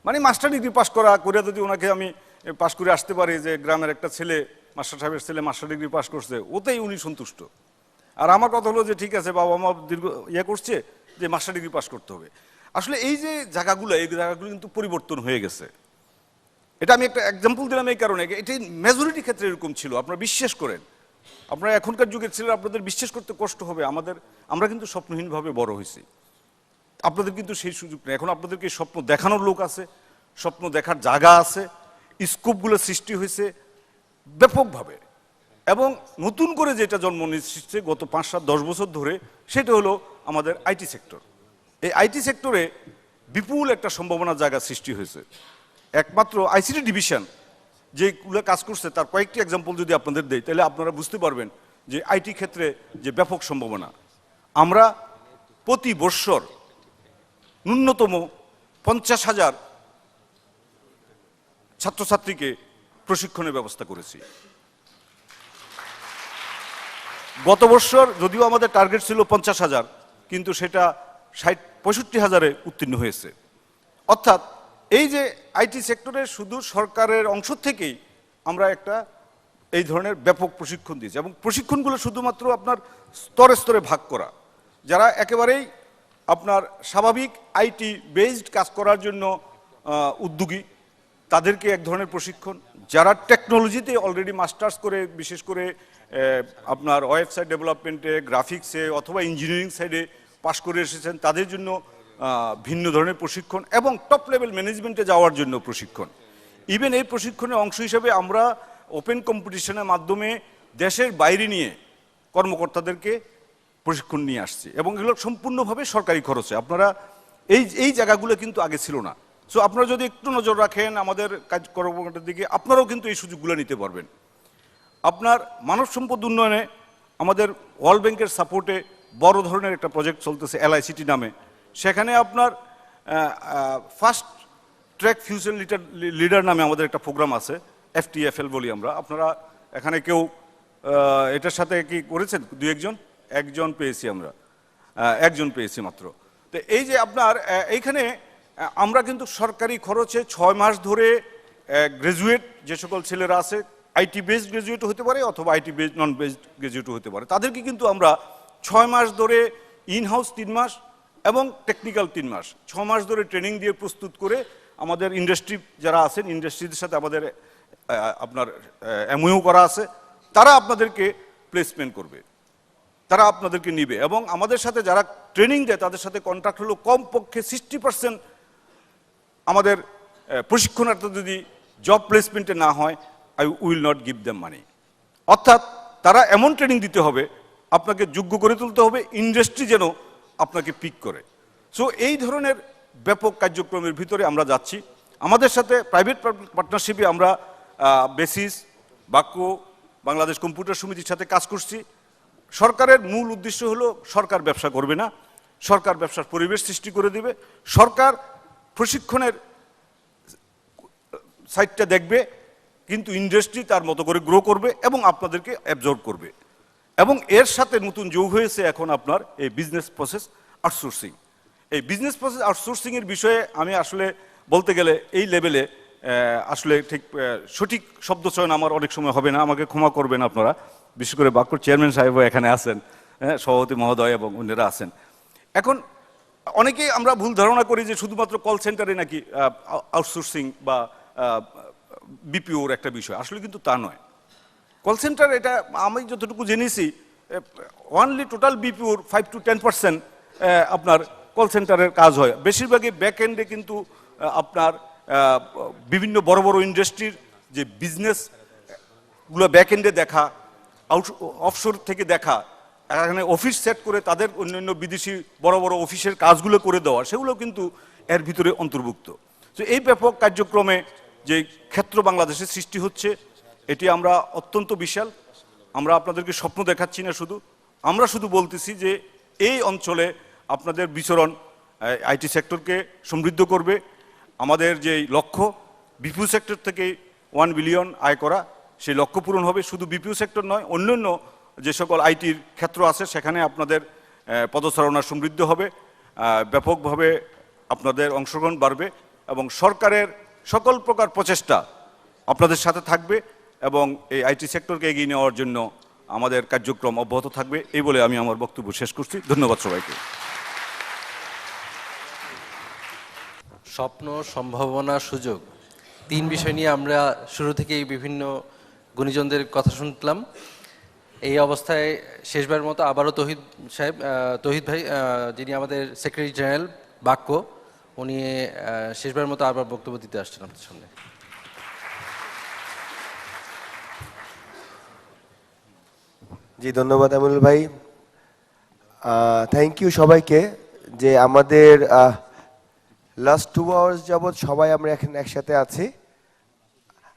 মানে মাস্টার ডিগ্রি পাস করে যদি ওনাকে আমি পাস করে আসতে পারি যে গ্রামের একটা ছেলে, মাস্টার সাহেবের ছেলে মাস্টার ডিগ্রি পাস করছে, ওতেই উনি সন্তুষ্ট। আর আমার কথা হলো যে ঠিক আছে, বাবা মা দীর্ঘ করছে যে মাস্টার ডিগ্রি পাস করতে হবে। আসলে এই যে জায়গাগুলো, এই জায়গাগুলো কিন্তু পরিবর্তন হয়ে গেছে। এটা আমি একটা এক্সাম্পল দিলাম এই কারণে, এটি মেজরিটি ক্ষেত্রে এরকম ছিল। আপনারা বিশ্বাস করেন, আপনারা এখনকার যুগের ছেলেরা, আপনাদের বিশ্বাস করতে কষ্ট হবে, আমরা কিন্তু স্বপ্নহীনভাবে বড় হয়েছি। আপনাদের কিন্তু সেই সুযোগ নেই। এখন আপনাদেরকে স্বপ্ন দেখানোর লোক আছে, স্বপ্ন দেখার জায়গা আছে, স্কোপগুলো সৃষ্টি হয়েছে ব্যাপকভাবে। এবং নতুন করে যেটা জন্ম নিচ্ছে গত 5-7-10 বছর ধরে, সেটা হলো আমাদের আইটি সেক্টর। এই আইটি সেক্টরে বিপুল একটা সম্ভাবনার জায়গা সৃষ্টি হয়েছে। একমাত্র আইসিটি ডিভিশন যেগুলো কাজ করছে তার কয়েকটি এক্সাম্পল যদি আপনাদের দেই, তাহলে আপনারা বুঝতে পারবেন যে আইটি ক্ষেত্রে যে ব্যাপক সম্ভাবনা। আমরা প্রতি বৎসর ন্যূনতম 50,000 ছাত্রছাত্রীকে প্রশিক্ষণের ব্যবস্থা করেছি। গত বছর যদিও আমাদের টার্গেট ছিল 50,000, কিন্তু সেটা 65,000-এ উত্তীর্ণ হয়েছে। অর্থাৎ এই যে আইটি সেক্টরে শুধু সরকারের অংশ থেকেই আমরা একটা এই ধরনের ব্যাপক প্রশিক্ষণ দিয়েছি, এবং প্রশিক্ষণগুলো শুধুমাত্র আপনার স্তরে স্তরে ভাগ করা। যারা একেবারেই আপনার স্বাভাবিক আইটি বেসড কাজ করার জন্য উদ্যোগী, তাদেরকে এক ধরনের প্রশিক্ষণ। যারা টেকনোলজিতে অলরেডি মাস্টার্স করে, বিশেষ করে আপনার ওয়েবসাইট ডেভেলপমেন্টে, গ্রাফিক্সে অথবা ইঞ্জিনিয়ারিং সাইডে পাশ করে এসেছেন, তাদের জন্য ভিন্ন ধরনের প্রশিক্ষণ এবং টপ লেভেল ম্যানেজমেন্টে যাওয়ার জন্য প্রশিক্ষণ। ইভেন এই প্রশিক্ষণের অংশ হিসেবে আমরা ওপেন কম্পিটিশনের মাধ্যমে দেশের বাইরে নিয়ে কর্মকর্তাদেরকে প্রশিক্ষণ নিয়ে আসছি এবং এগুলো সম্পূর্ণভাবে সরকারি খরচে। আপনারা এই জায়গাগুলো কিন্তু আগে ছিল না। সো আপনারা যদি একটু নজর রাখেন আমাদের কাজ কর্মকর্তার দিকে, আপনারাও কিন্তু এই সুযোগগুলো নিতে পারবেন। আপনার মানব সম্পদ উন্নয়নে আমাদের ওয়ার্ল্ড ব্যাংকের সাপোর্টে বড় ধরনের একটা প্রজেক্ট চলতেছে LICT নামে। সেখানে আপনার ফার্স্ট ট্র্যাক ফিউচার লিডার নামে আমাদের একটা প্রোগ্রাম আছে, FTFL বলি আমরা। আপনারা এখানে কেউ এটার সাথে কি করেছেন? একজন পেয়েছি আমরা, একজন পেয়েছি মাত্র। তো এই যে আপনার এইখানে আমরা কিন্তু সরকারি খরচে 6 মাস ধরে গ্রাজুয়েট যে সকল ছেলেরা আছে, IT বেসড গ্রাজুয়েট হতে পারে অথবা IT based non based graduate হতে পারে, তাদেরকে কিন্তু আমরা 6 মাস ধরে ইনহাউস 3 মাস এবং টেকনিক্যাল 3 মাস 6 মাস ধরে ট্রেনিং দিয়ে প্রস্তুত করে আমাদের ইন্ডাস্ট্রি যারা আছেন, ইন্ডাস্ট্রিদের সাথে আমাদের আপনার MOU করা আছে, তারা আপনাদেরকে প্লেসমেন্ট করবে, তারা আপনাদেরকে নিবে। এবং আমাদের সাথে যারা ট্রেনিং দেয় তাদের সাথে কন্ট্রাক্ট হলো কমপক্ষে 60% আমাদের প্রশিক্ষণার্থী যদি জব প্লেসমেন্টে না হয়, I will not give them money। অর্থাৎ তারা এমন ট্রেনিং দিতে হবে, আপনাকে যোগ্য করে তুলতে হবে, ইন্ডাস্ট্রি যেন আপনাকে পিক করে। সো এই ধরনের ব্যাপক কার্যক্রমের ভিতরে আমরা যাচ্ছি। আমাদের সাথে প্রাইভেট পার্টনারশিপে আমরা বেসিস, বাক্য, বাংলাদেশ কম্পিউটার সমিতির সাথে কাজ করছি। সরকারের মূল উদ্দেশ্য হলো সরকার ব্যবসা করবে না, সরকার ব্যবসার পরিবেশ সৃষ্টি করে দিবে। সরকার প্রশিক্ষণের সাইটটা দেখবে, কিন্তু ইন্ডাস্ট্রি তার মতো করে গ্রো করবে এবং আপনাদেরকে অ্যাবজর্ব করবে। এবং এর সাথে নতুন যোগ হয়েছে এখন আপনার এই বিজনেস প্রসেস আউটসোর্সিং। এই বিজনেস প্রসেস আউটসোর্সিংয়ের বিষয়ে আমি আসলে বলতে গেলে এই লেভেলে আসলে ঠিক সঠিক শব্দ চয়ন আমার অনেক সময় হবে না, আমাকে ক্ষমা করবেন আপনারা। বিশেষ করে বাক্যর চেয়ারম্যান সাহেবও এখানে আছেন, সভাপতি মহোদয় এবং অন্যরা আছেন। এখন অনেকেই আমরা ভুল ধারণা করি যে শুধুমাত্র কল সেন্টারে নাকি আউটসোর্সিং বা BPOর একটা বিষয়, আসলে কিন্তু তা নয়। কল সেন্টার এটা আমি যতটুকু জেনেছি অনলি টোটাল BPOর 5 to 10% আপনার কল সেন্টারের কাজ হয়। বেশিরভাগই ব্যাক এন্ডে কিন্তু আপনার বিভিন্ন বড় বড় ইন্ডাস্ট্রির যে বিজনেসগুলো ব্যাক এন্ডে দেখা, অফশোর থেকে দেখা, এখানে অফিস সেট করে তাদের অন্যান্য বিদেশি বড় বড় অফিসের কাজগুলো করে দেওয়া, সেগুলো কিন্তু এর ভিতরে অন্তর্ভুক্ত। তো এই ব্যাপক কার্যক্রমে যে ক্ষেত্র বাংলাদেশে সৃষ্টি হচ্ছে, এটি আমরা অত্যন্ত বিশাল। আমরা আপনাদেরকে স্বপ্ন দেখাচ্ছি না, আমরা শুধু বলতেছি যে এই অঞ্চলে আপনাদের বিচরণ IT সেক্টরকে সমৃদ্ধ করবে। আমাদের যে লক্ষ্য BPO সেক্টর থেকে 1 বিলিয়ন আয় করা, সেই লক্ষ্য পূরণ হবে। শুধু BPO সেক্টর নয়, অন্যান্য যে সকল ITর ক্ষেত্র আছে সেখানে আপনাদের পদচারণা সমৃদ্ধ হবে, ব্যাপকভাবে আপনাদের অংশগ্রহণ বাড়বে এবং সরকারের সকল প্রকার প্রচেষ্টা আপনাদের সাথে থাকবে এবং এই IT সেক্টরকে এগিয়ে নেওয়ার জন্য আমাদের কার্যক্রম অব্যাহত থাকবে। এই বলে আমি আমার বক্তব্য শেষ করছি। ধন্যবাদ সবাইকে। স্বপ্ন, সম্ভাবনা, সুযোগ, 3 বিষয় নিয়ে আমরা শুরু থেকেই বিভিন্ন গুণীজনদের কথা শুনলাম। এই অবস্থায় শেষবার মতো আবারও তৌহিদ ভাই, যিনি আমাদের সেক্রেটারি জেনারেল বাক্য, উনি শেষবার মতো আবার বক্তব্য দিতে আসছেন আপনার সামনে। জি, ধন্যবাদ আমিনুল ভাই। থ্যাংক ইউ সবাইকে যে আমাদের লাস্ট 2 আওয়ার্স যাবৎ সবাই আমরা এখানে একসাথে আছি।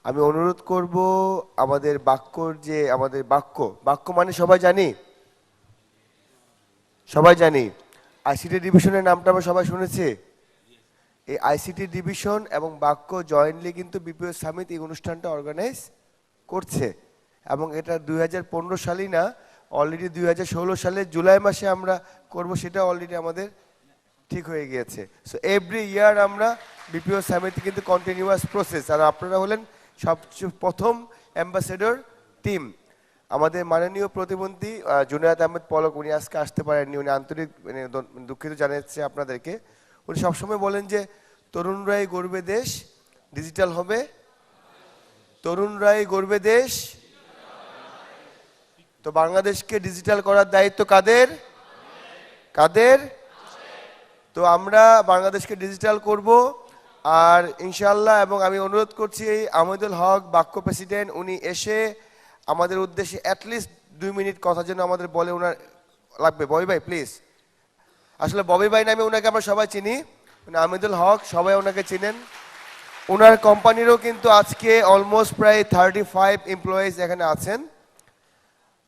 আমি অনুরোধ করব আমাদের আমাদের বাক্য মানে সবাই জানি ICT ডিভিশনের নামটা আমরা সবাই শুনেছি। এই ICT ডিভিশন এবং বাক্য জয়েন্টলি কিন্তু BPO সামিট এই অনুষ্ঠানটা অর্গানাইজ করছে এবং এটা 2015 সালই না, অলরেডি 2016 সালে জুলাই মাসে আমরা করব, সেটা অলরেডি আমাদের ঠিক হয়ে গিয়েছে। সো এভরি ইয়ার আমরা BPO সামিট কিন্তু কন্টিনিউয়াস প্রসেস। আর আপনারা হলেন সবচেয়ে প্রথম অ্যাম্বাসেডর টিম। আমাদের মাননীয় প্রতিমন্ত্রী জুনায়েদ আহমেদ পলক, উনি আজকে আসতে পারেননি, উনি আন্তরিক দুঃখিত জানাচ্ছি আপনাদেরকে। উনি সবসময় বলেন যে তরুণরাই গড়বে দেশ, ডিজিটাল হবে। তরুণরাই গড়বে দেশ। তো বাংলাদেশকে ডিজিটাল করার দায়িত্ব কাদের? তো আমরা বাংলাদেশকে ডিজিটাল করব, আর ইনশাল্লাহ, এবং আমি অনুরোধ করছি আমিদুল হক বাক্য প্রেসিডেন্ট, উনি এসে আমাদের উদ্দেশ্যে অ্যাটলিস্ট 2 মিনিট কথা যেন আমাদের বলে, ওনার লাগবে। ববি ভাই প্লিজ। আসলে ববি ভাই নামে ওনাকে আমরা সবাই চিনি, মানে আমিদুল হক, সবাই ওনাকে চিনেন। ওনার কোম্পানিরও কিন্তু আজকে অলমোস্ট প্রায় 35 এমপ্লয়িজ এখানে আছেন।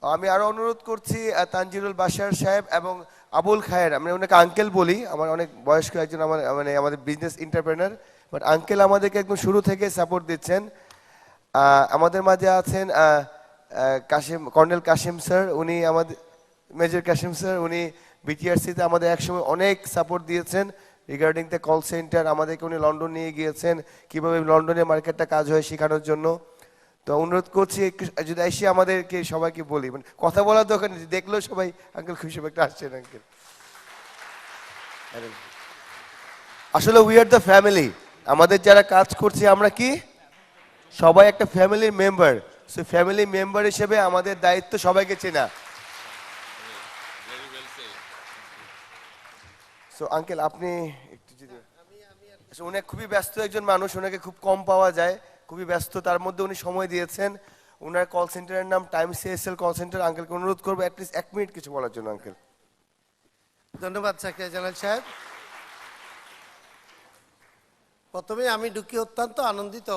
আমি আরো অনুরোধ করছি তানজিরুল বাশার সাহেব এবং আবুল খায়ের, আমি ওনাকে আঙ্কেল বলি, আমার অনেক বয়স্ক একজন, আমার মানে আমাদের বিজনেস এন্টারপ্রেনার, বাট আঙ্কেল আমাদেরকে একদম শুরু থেকে সাপোর্ট দিচ্ছেন। আমাদের মাঝে আছেন কাশিম, কর্নেল কাশিম স্যার, উনি আমাদের মেজর কাশিম স্যার, উনি বিটিআরসিতে আমাদের একসময় অনেক সাপোর্ট দিয়েছেন রিগার্ডিং দ্য কল সেন্টার। আমাদেরকে উনি লন্ডন নিয়ে গিয়েছেন কীভাবে লন্ডনের মার্কেটটা কাজ হয় শেখানোর জন্য। তো অনুরোধ করছি যদি এসে আমাদেরকে সবাইকে বলি, মানে কথা বলার দোকান দেখলেও সবাই আঙ্কেল খুশি হবে, একটা আসছেন আঙ্কেল। আসলে উই আর দ্য ফ্যামিলি, আমাদের যারা কাজ করছি আমরা কি সবাই একটা ফ্যামিলির মেম্বার। সো ফ্যামিলি মেম্বার হিসেবে আমাদের দায়িত্ব সবাইকে চেনা। সো আঙ্কেল আপনি একটু যদি, উনি খুবই ব্যস্ত একজন মানুষ, ওনাকে খুব কম পাওয়া যায়, খুবই ব্যস্ত, তার মধ্যে উনি সময় দিয়েছেন। ওনার কল সেন্টারের নাম টাইম সিএসএল কল সেন্টার। আঙ্কেলকে অনুরোধ করবো অ্যাটলিস্ট 1 মিনিট কিছু বলার জন্য। আঙ্কেল। ধন্যবাদ সেক্রেটারি জেনারেল সাহেব। প্রথমে আমি ঢুকি অত্যন্ত আনন্দিত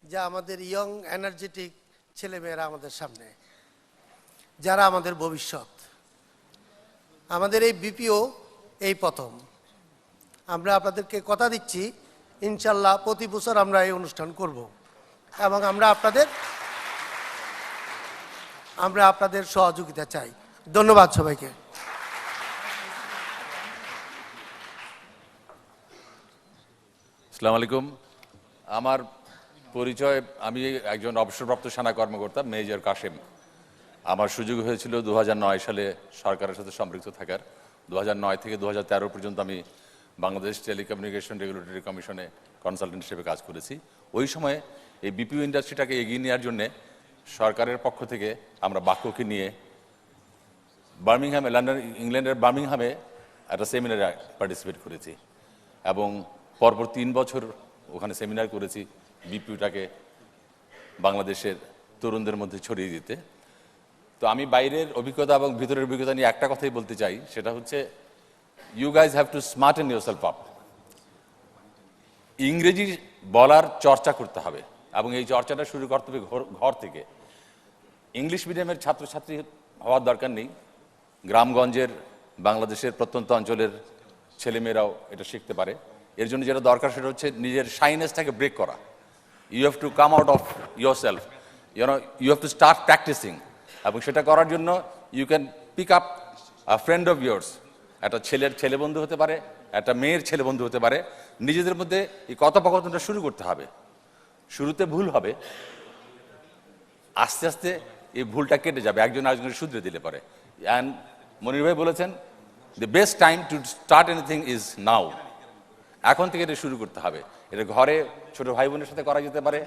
যে আমাদের ইয়ং এনার্জেটিক ছেলেমেয়েরা আমাদের সামনে, যারা আমাদের ভবিষ্যৎ। আমাদের এই বিপিও এই প্রথম। আমরা আপনাদেরকে কথা দিচ্ছি ইনশাল্লাহ প্রতি বছর আমরা এই অনুষ্ঠান করব এবং আমরা আপনাদের সহযোগিতা চাই। ধন্যবাদ সবাইকে। আসসালামু আলাইকুম। আমার পরিচয়, আমি একজন অবসরপ্রাপ্ত সেনা কর্মকর্তা মেজর কাশেম। আমার সুযোগ হয়েছিল 2009 সালে সরকারের সাথে সম্পৃক্ত থাকার। 2009 থেকে 2013 পর্যন্ত আমি বাংলাদেশ টেলিকমিউনিকেশন রেগুলেটরি কমিশনে কনসালটেন্ট হিসেবে কাজ করেছি। ওই সময়ে এই বিপিও ইন্ডাস্ট্রিটাকে এগিয়ে নেওয়ার জন্যে সরকারের পক্ষ থেকে আমরা বাক্যকে নিয়ে বার্মিংহামে, লন্ডন, ইংল্যান্ডের বার্মিংহামে একটা সেমিনারে পার্টিসিপেট করেছি এবং পরপর 3 বছর ওখানে সেমিনার করেছি বিপিওটাকে বাংলাদেশের তরুণদের মধ্যে ছড়িয়ে দিতে। তো আমি বাইরের অভিজ্ঞতা এবং ভিতরের অভিজ্ঞতা নিয়ে একটা কথাই বলতে চাই, সেটা হচ্ছে you guys have to smarten yourself up. ইংরেজি বলার চর্চা করতে হবে এবং এই চর্চাটা শুরু করতে হবে ঘর থেকে। ইংলিশ মিডিয়ামের ছাত্রছাত্রী হওয়ার দরকার নেই, গ্রামগঞ্জের, বাংলাদেশের প্রত্যন্ত অঞ্চলের ছেলেমেয়েরাও এটা শিখতে পারে। এর জন্য যেটা দরকার সেটা হচ্ছে নিজের শাইনেসটাকে ব্রেক করা। You have to come out of yourself, you have to start practising. এবং সেটা করার জন্য you can pick up a friend of yours. একটা ছেলের ছেলে বন্ধু হতে পারে, একটা মেয়ের ছেলে বন্ধু হতে পারে। নিজেদের মধ্যে এই কথোপকথনটা শুরু করতে হবে। শুরুতে ভুল হবে, আস্তে আস্তে এই ভুলটা কেটে যাবে, একজন আরেকজনকে শুধরে দিলে পারে। অ্যান্ড মনির ভাই বলেছেন the best time to start anything is now. এখন থেকে এটা শুরু করতে হবে। এটা ঘরে ছোট ভাই বোনের সাথে করা যেতে পারে,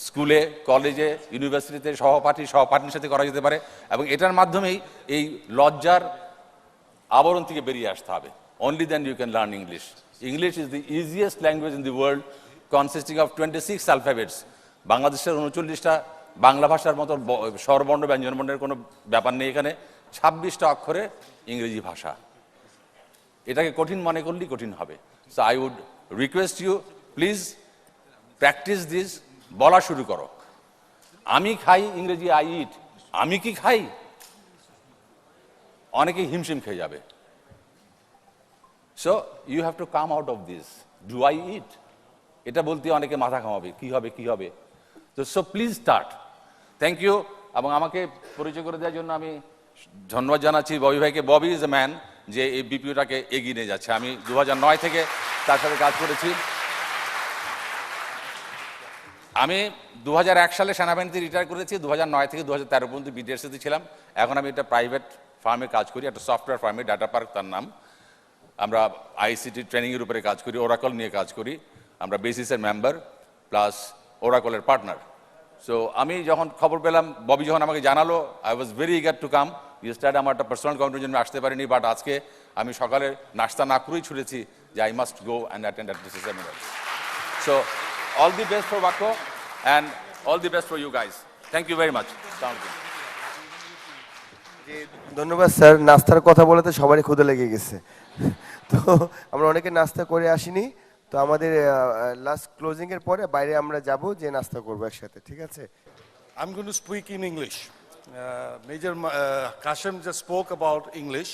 স্কুলে, কলেজে, ইউনিভার্সিটিতে সহপাঠীর সাথে করা যেতে পারে এবং এটার মাধ্যমেই এই লজ্জার আবরণ থেকে বেরিয়ে আসতে হবে। Only then you can learn English. English is the easiest language in the world, consisting of 26 alphabets. বাংলাদেশের 39টা বাংলা ভাষার মতো স্বরবর্ণ ব্যঞ্জনবর্ণের কোনো ব্যাপার নেই এখানে। 26টা অক্ষরে ইংরেজি ভাষা। এটাকে কঠিন মনে করলেই কঠিন হবে। So I would request you, please practise this. বলা শুরু করো। আমি খাই ইংরেজি, আই ইট। আমি কি খাই? অনেকে হিমশিম খেয়ে যাবে। So you have to come out of this. Do I it? এটা বলতে অনেকে মাথা ঘামাবে, কি হবে কি হবে। তো so please start. Thank you. এবং আমাকে পরিচয় করে দেওয়ার জন্য আমি ধন্যবাদ জানাচ্ছি ববি ভাইকে। ববি ইজ এ ম্যান যে এই বিপিওটাকে এগিয়ে নিয়ে যাচ্ছে। আমি 2009 থেকে তার সাথে কাজ করেছি। আমি 2001 সালে সেনাবাহিনীতে রিটায়ার করেছি। 2009 থেকে 2013 পর্যন্ত বিটিআরসিতে ছিলাম। এখন আমি একটা প্রাইভেট ফার্মে কাজ করি, একটা সফটওয়্যার ফার্মে, ডাটা পার্ক তার নাম। আমরা আইসিটি ট্রেনিংয়ের উপরে কাজ করি, ওরাকল নিয়ে কাজ করি। আমরা বেসিসের মেম্বার প্লাস ওরাকলের পার্টনার। সো আমি যখন খবর পেলাম, ববি যখন আমাকে জানালো, I was very eager to come. Yesterday আমার একটা পার্সোনাল কমিটির জন্য আসতে পারিনি, বাট আজকে আমি সকালে নাস্তা না করেই ছুটেছি যে I must go and attend at this seminar. So all the best for বাক্য and all the best for you guys. Thank you very much. ধন্যবাদ স্যার। নাস্তার কথা বলে তো সবারই ক্ষুধা লেগে গেছে, তো আমরা অনেকে নাস্তা করে আসিনি, তো আমাদের লাস্ট ক্লোজিং এর পরে বাইরে আমরা যাব, যে নাস্তা করবো একসাথে, ঠিক আছে? I'm going to speak in English. Major Kashem just spoke about English,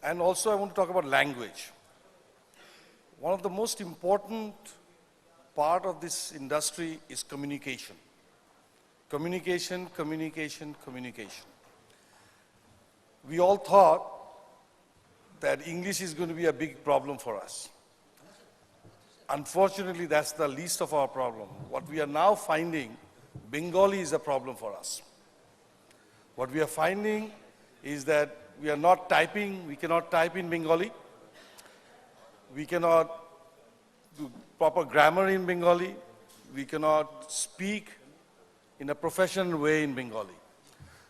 and also I want to talk about language. One of the most important part of this industry is communication. Communication, communication, communication. We all thought that English is going to be a big problem for us. Unfortunately, that's the least of our problem. What we are now finding, Bengali is a problem for us. What we are finding is that we are not typing, we cannot type in Bengali. We cannot do proper grammar in Bengali. We cannot speak in a professional way in Bengali.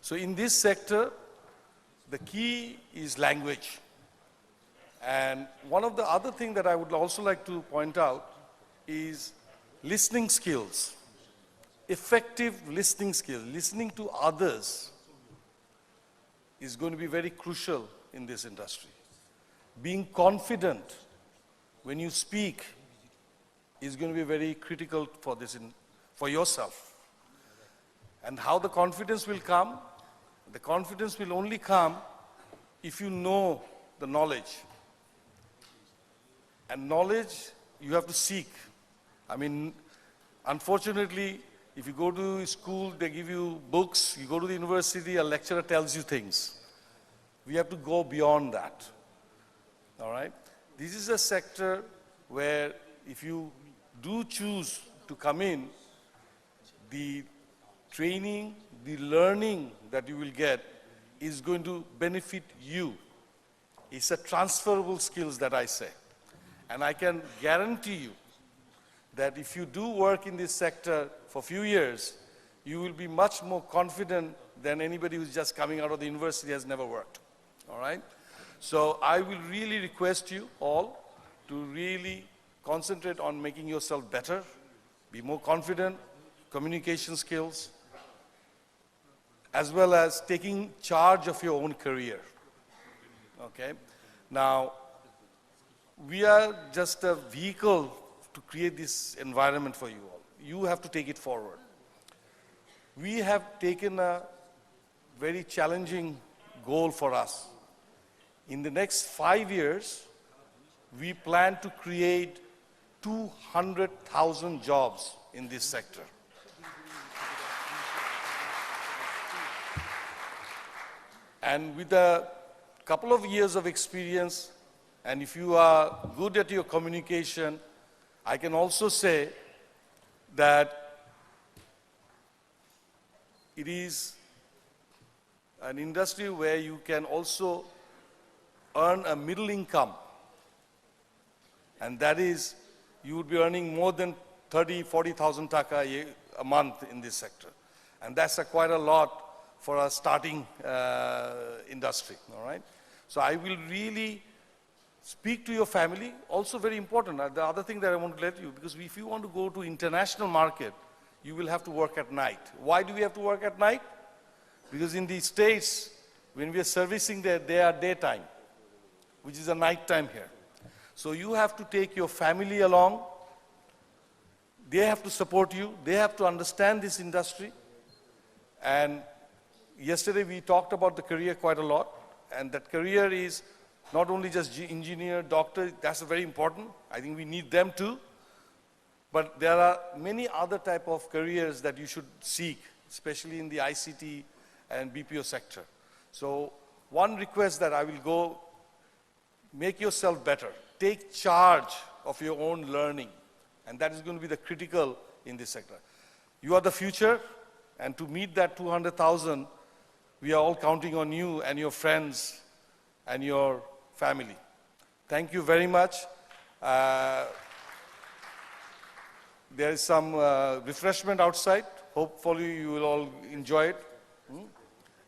So in this sector, the key is language. And one of the other things that I would also like to point out is listening skills. Effective listening skills, listening to others is going to be very crucial in this industry. Being confident when you speak is going to be very critical for this, for yourself. And how the confidence will come? The confidence will only come if you know the knowledge. And knowledge you have to seek. I mean, unfortunately, if you go to school, they give you books. You go to the university, a lecturer tells you things. We have to go beyond that. All right? This is a sector where if you do choose to come in, the training, the learning that you will get is going to benefit you. It's a transferable skills that I say. And I can guarantee you that if you do work in this sector for a few years, you will be much more confident than anybody who's just coming out of the university has never worked. All right? So I will really request you all to really concentrate on making yourself better, be more confident, communication skills, as well as taking charge of your own career. Okay? Now, we are just a vehicle to create this environment for you all. You have to take it forward. We have taken a very challenging goal for us. In the next 5 years, we plan to create 200,000 jobs in this sector. And with a couple of years of experience, and if you are good at your communication, I can also say that it is an industry where you can also earn a middle income. And that is, you would be earning more than 30,000-40,000 taka a month in this sector. And that's quite a lot for a starting industry, all right? So I will really speak to your family, also very important. The other thing that I want to let you, because if you want to go to international market, you will have to work at night. Why do we have to work at night? Because in the States, when we are servicing there, they are daytime, which is a night time here. So you have to take your family along. They have to support you. They have to understand this industry. And yesterday we talked about the career quite a lot. And that career is not only just engineer, doctor, that's very important. I think we need them too. But there are many other type of careers that you should seek, especially in the ICT and BPO sector. So one request that I will go, make yourself better. Take charge of your own learning. And that is going to be the critical in this sector. You are the future, and to meet that 200,000, we are all counting on you and your friends and your family. Thank you very much. There is some refreshment outside. Hopefully you will all enjoy it.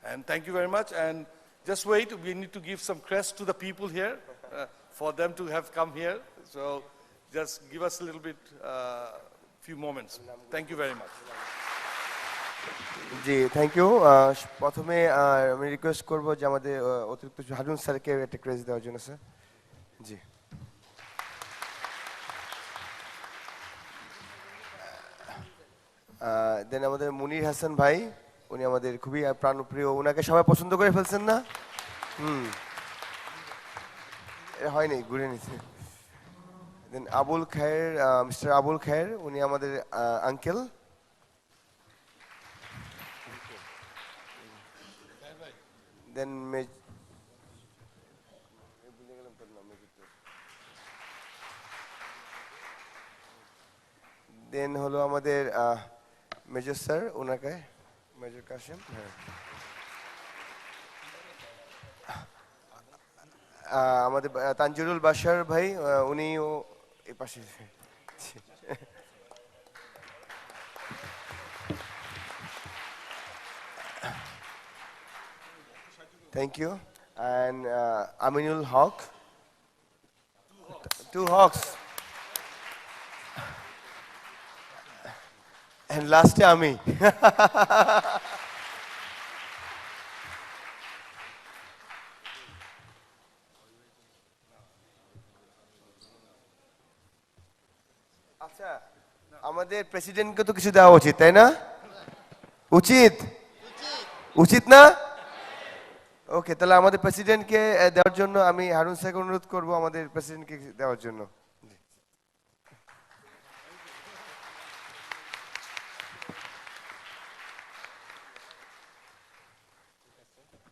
And thank you very much. And just wait, we need to give some crest to the people here for them to have come here. So just give us a little bit, few moments. Thank you very much. জি thank you প্রথমে আমি request করব যে আমাদের অতিরিক্ত হারুন স্যারকে একটা craze দেওয়ার জন্য স্যার জি দেন আমাদের মুনির হাসান ভাই উনি আমাদের খুবই প্রাণপ্রিয় ওনাকে সবাই পছন্দ করে ফেলছেন না হয়নি ঘুরে নিচ্ছে দেন আবুল খায়ের মিস্টার আবুল খায়ের উনি আমাদের আঙ্কেল দেন দেন হলো আমাদের মেজর স্যার ওনাকে মেজর কাশেম হ্যাঁ আমাদের তানজিরুল বাশার ভাই উনিও এই পাশে thank you and Aminul Haque two Haques and লাস্টে আমি আচ্ছা আমাদের প্রেসিডেন্টকে তো কিছু দেওয়া উচিত তাই না উচিত উচিত না ওকে তাহলে আমাদের প্রেসিডেন্টকে দেওয়ার জন্য আমি হারুন স্যারকে অনুরোধ করবো আমাদের প্রেসিডেন্টকে দেওয়ার জন্য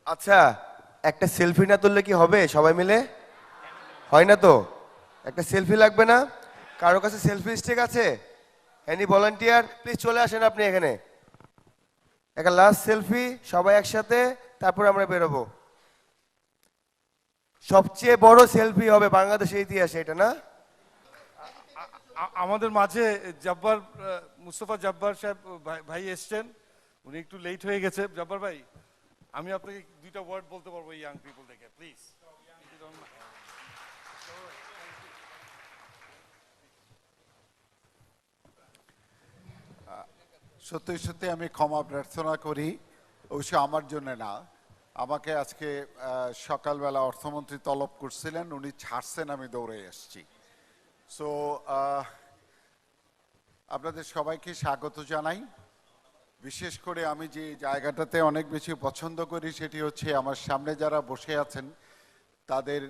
আচ্ছা একটা সেলফি না তুললে কি হবে সবাই মিলে হয় না তো একটা সেলফি লাগবে না কারো কাছে সেলফি স্টিক আছে এনি ভলান্টিয়ার প্লিজ চলে আসেন আপনি এখানে একটা লাস্ট সেলফি সবাই একসাথে তারপর আমরা বেরোবো সবচেয়ে বড় সেলফি হবে বাংলাদেশের ইতিহাসে এটা না আমাদের মাঝে জব্বার মুস্তফা জব্বার সাহেব ভাই এসছেন উনি একটু লেট হয়ে গেছে জব্বার ভাই আমি আপনাকে দুইটা ওয়ার্ড বলতে পারবো ইয়াং পিপল থেকে প্লিজ সত্যি সত্যি আমি ক্ষমা প্রার্থনা করি অবশ্য আমার জন্য না আমাকে আজকে সকালবেলা অর্থমন্ত্রী তলব করছিলেন উনি ছাড়ছেন আমি দৌড়ে এসেছি সো আপনাদের সবাইকে স্বাগত জানাই বিশেষ করে আমি যে জায়গাটাতে অনেক বেশি পছন্দ করি সেটি হচ্ছে আমার সামনে যারা বসে আছেন তাদের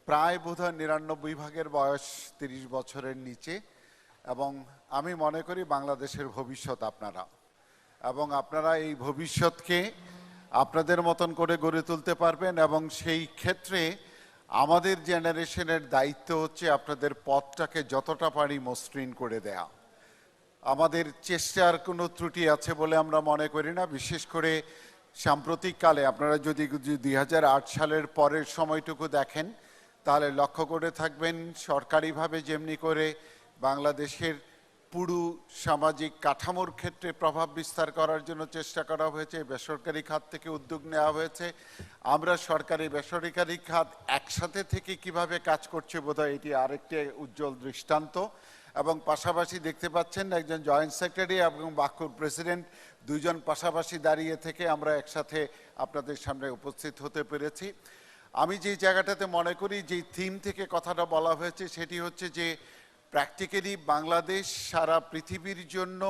প্রায় বোধহয় ৯৯ ভাগের বয়স ৩০ বছরের নিচে এবং আমি মনে করি বাংলাদেশের ভবিষ্যৎ আপনারা এবং আপনারা এই ভবিষ্যৎকে আপনাদের মতন করে গড়ে তুলতে পারবেন এবং সেই ক্ষেত্রে আমাদের জেনারেশনের দায়িত্ব হচ্ছে আপনাদের পথটাকে যতটা পারি মসৃণ করে দেয়া আমাদের চেষ্টার কোনো ত্রুটি আছে বলে আমরা মনে করি না বিশেষ করে সাম্প্রতিককালে আপনারা যদি ২০০৮ সালের পরের সময়টুকু দেখেন তাহলে লক্ষ্য করে থাকবেন সরকারিভাবে যেমনি করে বাংলাদেশের পুরো সামাজিক কাঠামোর ক্ষেত্রে প্রভাব বিস্তার করার জন্য চেষ্টা করা হয়েছে বেসরকারি খাত থেকে উদ্যোগ নেওয়া হয়েছে আমরা সরকারি বেসরকারি খাত একসাথে থেকে কিভাবে কাজ করছে বোধহয় এটি আরেকটি উজ্জ্বল দৃষ্টান্ত এবং পাশাপাশি দেখতে পাচ্ছেন একজন জয়েন্ট সেক্রেটারি এবং বাকুর প্রেসিডেন্ট দুইজন পাশাপাশি দাঁড়িয়ে থেকে আমরা একসাথে আপনাদের সামনে উপস্থিত হতে পেরেছি আমি যে জায়গাটাতে মনে করি যে থিম থেকে কথাটা বলা হয়েছে সেটি হচ্ছে যে প্র্যাকটিক্যালি বাংলাদেশ সারা পৃথিবীর জন্য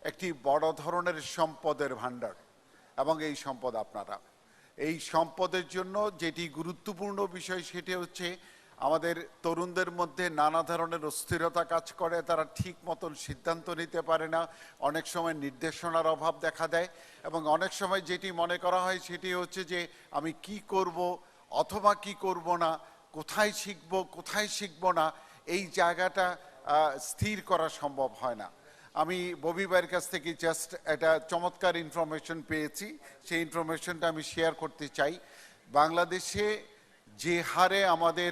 একটি বড় ধরনের সম্পদের ভাণ্ডার এবং এই সম্পদ আপনারা এই সম্পদের জন্য যেটি গুরুত্বপূর্ণ বিষয় সেটি হচ্ছে আমাদের তরুণদের মধ্যে নানা ধরনের অস্থিরতা কাজ করে তারা ঠিক মতন সিদ্ধান্ত নিতে পারে না অনেক সময় নির্দেশনার অভাব দেখা দেয় এবং অনেক সময় যেটি মনে করা হয় সেটি হচ্ছে যে আমি কি করব অথবা কি করব না কোথায় শিখব না এই জায়গাটা স্থির করা সম্ভব হয় না আমি ববি ভাইয়ের কাছ থেকে জাস্ট একটা চমৎকার ইনফরমেশন পেয়েছি সেই ইনফরমেশনটা আমি শেয়ার করতে চাই বাংলাদেশে যে হারে আমাদের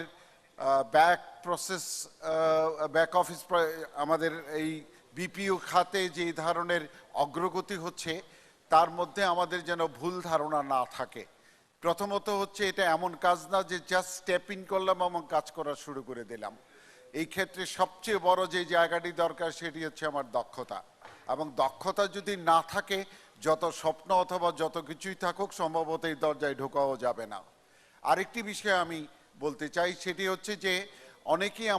ব্যাক অফিস আমাদের এই বিপিও খাতে যে ধরনের অগ্রগতি হচ্ছে তার মধ্যে আমাদের যেন ভুল ধারণা না থাকে। প্রথমত হচ্ছে এটা এমন কাজ না যে জাস্ট স্টেপ ইন করলাম এবং কাজ করা শুরু করে দিলাম। এই ক্ষেত্রে সবচেয়ে বড় যে জায়গাটি দরকার সেটি হচ্ছে আমার দক্ষতা, এবং দক্ষতা যদি না থাকে যত স্বপ্ন অথবা যত কিছুই থাকুক সম্ভবত এই দরজায় ঢোকাও যাবে না। আরেকটি বিষয় আমি বলতে চাই, সেটি হচ্ছে যে অনেকেই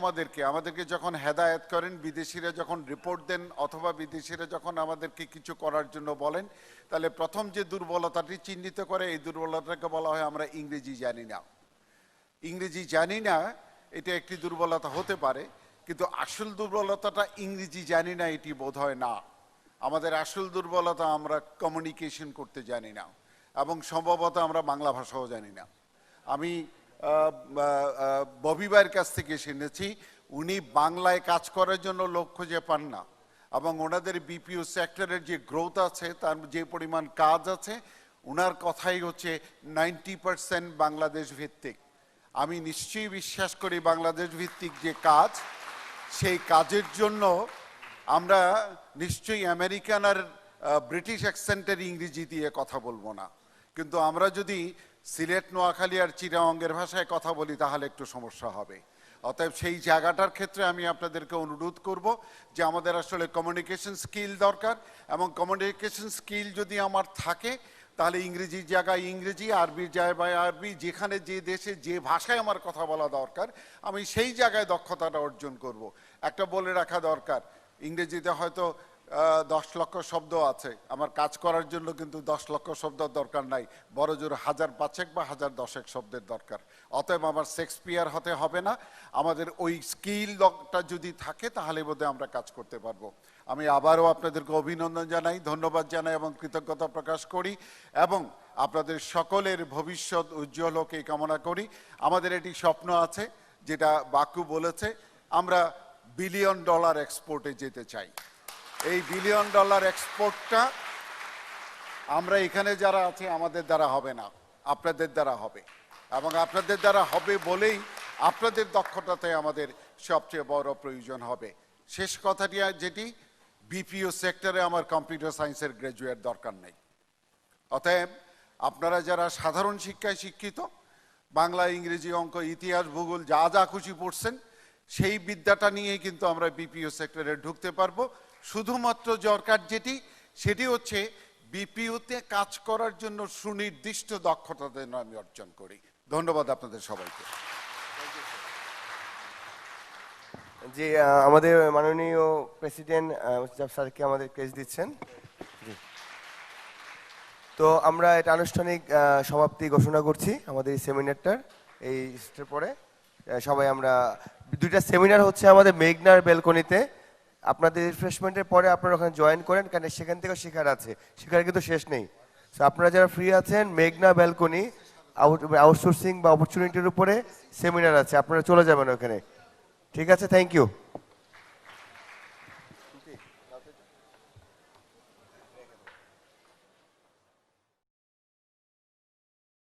আমাদেরকে যখন হেদায়েত করেন, বিদেশিরা যখন রিপোর্ট দেন অথবা বিদেশিরা যখন আমাদেরকে কিছু করার জন্য বলেন, তাহলে প্রথম যে দুর্বলতাটি চিহ্নিত করে এই দুর্বলতাকে বলা হয় আমরা ইংরেজি জানি না। ইংরেজি জানি না এটা একটি দুর্বলতা হতে পারে, কিন্তু আসল দুর্বলতাটা ইংরেজি জানি না এটি বোধ হয় না। আমাদের আসল দুর্বলতা আমরা কমিউনিকেশন করতে জানি না, এবং সম্ভবত আমরা বাংলা ভাষাও জানি না। আমি ববি ভাইয়ের কাছ থেকে শুনেছি উনি বাংলায় কাজ করার জন্য লোক খুঁজে পান না, এবং ওনাদের বিপিও সেক্টরের যে গ্রোথ আছে, তার যে পরিমাণ কাজ আছে, ওনার কথাই হচ্ছে 90% বাংলাদেশ ভিত্তিক। আমি নিশ্চয়ই বিশ্বাস করি বাংলাদেশ ভিত্তিক যে কাজ, সেই কাজের জন্য আমরা নিশ্চয়ই আমেরিকান আর ব্রিটিশ অ্যাকসেন্টের ইংরেজি দিয়ে কথা বলবো না, কিন্তু আমরা যদি সিলেট, নোয়াখালী আর চিটাগংয়ের ভাষায় কথা বলি তাহলে একটু সমস্যা হবে। অতএব সেই জায়গাটার ক্ষেত্রে আমি আপনাদেরকে অনুরোধ করব যে আমাদের আসলে কমিউনিকেশন স্কিল দরকার, এবং কমিউনিকেশন স্কিল যদি আমার থাকে তাহলে ইংরেজির জায়গায় ইংরেজি, আরবির জায়গায় আরবি, যেখানে যে দেশে যে ভাষায় আমার কথা বলা দরকার আমি সেই জায়গায় দক্ষতাটা অর্জন করব। একটা বলে রাখা দরকার, ইংরেজিতে হয়তো 10 লক্ষ শব্দ আছে, আমার কাজ করার জন্য কিন্তু 10 লক্ষ শব্দ দরকার নাই, বড় জোর 1005 বা 1010 শব্দের দরকার। অতএব আমার শেক্সপিয়ার হতে হবে না, আমাদের ওই স্কিলটা যদি থাকে তাহলে বোধহয় আমরা কাজ করতে পারবো। আমি আবারও আপনাদেরকে অভিনন্দন জানাই, ধন্যবাদ জানাই এবং কৃতজ্ঞতা প্রকাশ করি, এবং আপনাদের সকলের ভবিষ্যৎ উজ্জ্বল হোক এই কামনা করি। আমাদের একটি স্বপ্ন আছে, যেটা বাকু বলেছে, আমরা $1 বিলিয়ন এক্সপোর্টে যেতে চাই। এই $1 বিলিয়ন এক্সপোর্টটা আমরা এখানে যারা আছে আমাদের দ্বারা হবে না, আপনাদের দ্বারা হবে, এবং আপনাদের দ্বারা হবে বলেই আপনাদের দক্ষতাতে আমাদের সবচেয়ে বড় প্রয়োজন হবে। শেষ কথাটি যেটি, বিপিও সেক্টরে আমার কম্পিউটার সায়েন্সের গ্র্যাজুয়েট দরকার নেই। অতএব আপনারা যারা সাধারণ শিক্ষায় শিক্ষিত, বাংলা, ইংরেজি, অঙ্ক, ইতিহাস, ভূগোল যা যা খুশি পড়ছেন, সেই বিদ্যাটা নিয়ে কিন্তু আমরা বিপিও সেক্টরে ঢুকতে পারবো। শুধুমাত্র দরকার যেটি, সেটি হচ্ছে বিপিওতে কাজ করার জন্য সুনির্দিষ্ট দক্ষতা যেন আমি অর্জন করি। ধন্যবাদ আপনাদের সবাইকে। যে আমাদের মাননীয় প্রেসিডেন্ট স্যারকে আমাদের ক্রেজ দিচ্ছেন। তো আমরা এটা আনুষ্ঠানিক সমাপ্তি ঘোষণা করছি আমাদের এই সেমিনারটার। এই পরে সবাই আমরা 2টা সেমিনার হচ্ছে আমাদের মেঘনার ব্যালকনিতে। আপনাদের রিফ্রেশমেন্টের পরে আপনারা ওখানে জয়েন করেন, কারণ সেখান থেকেও শেখার আছে, শেখার কিন্তু শেষ নেই। তো আপনারা যারা ফ্রি আছেন, মেঘনা ব্যালকনি আউটসোর্সিং বা অপরচুনিটির উপরে সেমিনার আছে, আপনারা চলে যাবেন ওখানে। ঠিক আছে, থ্যাংক ইউ।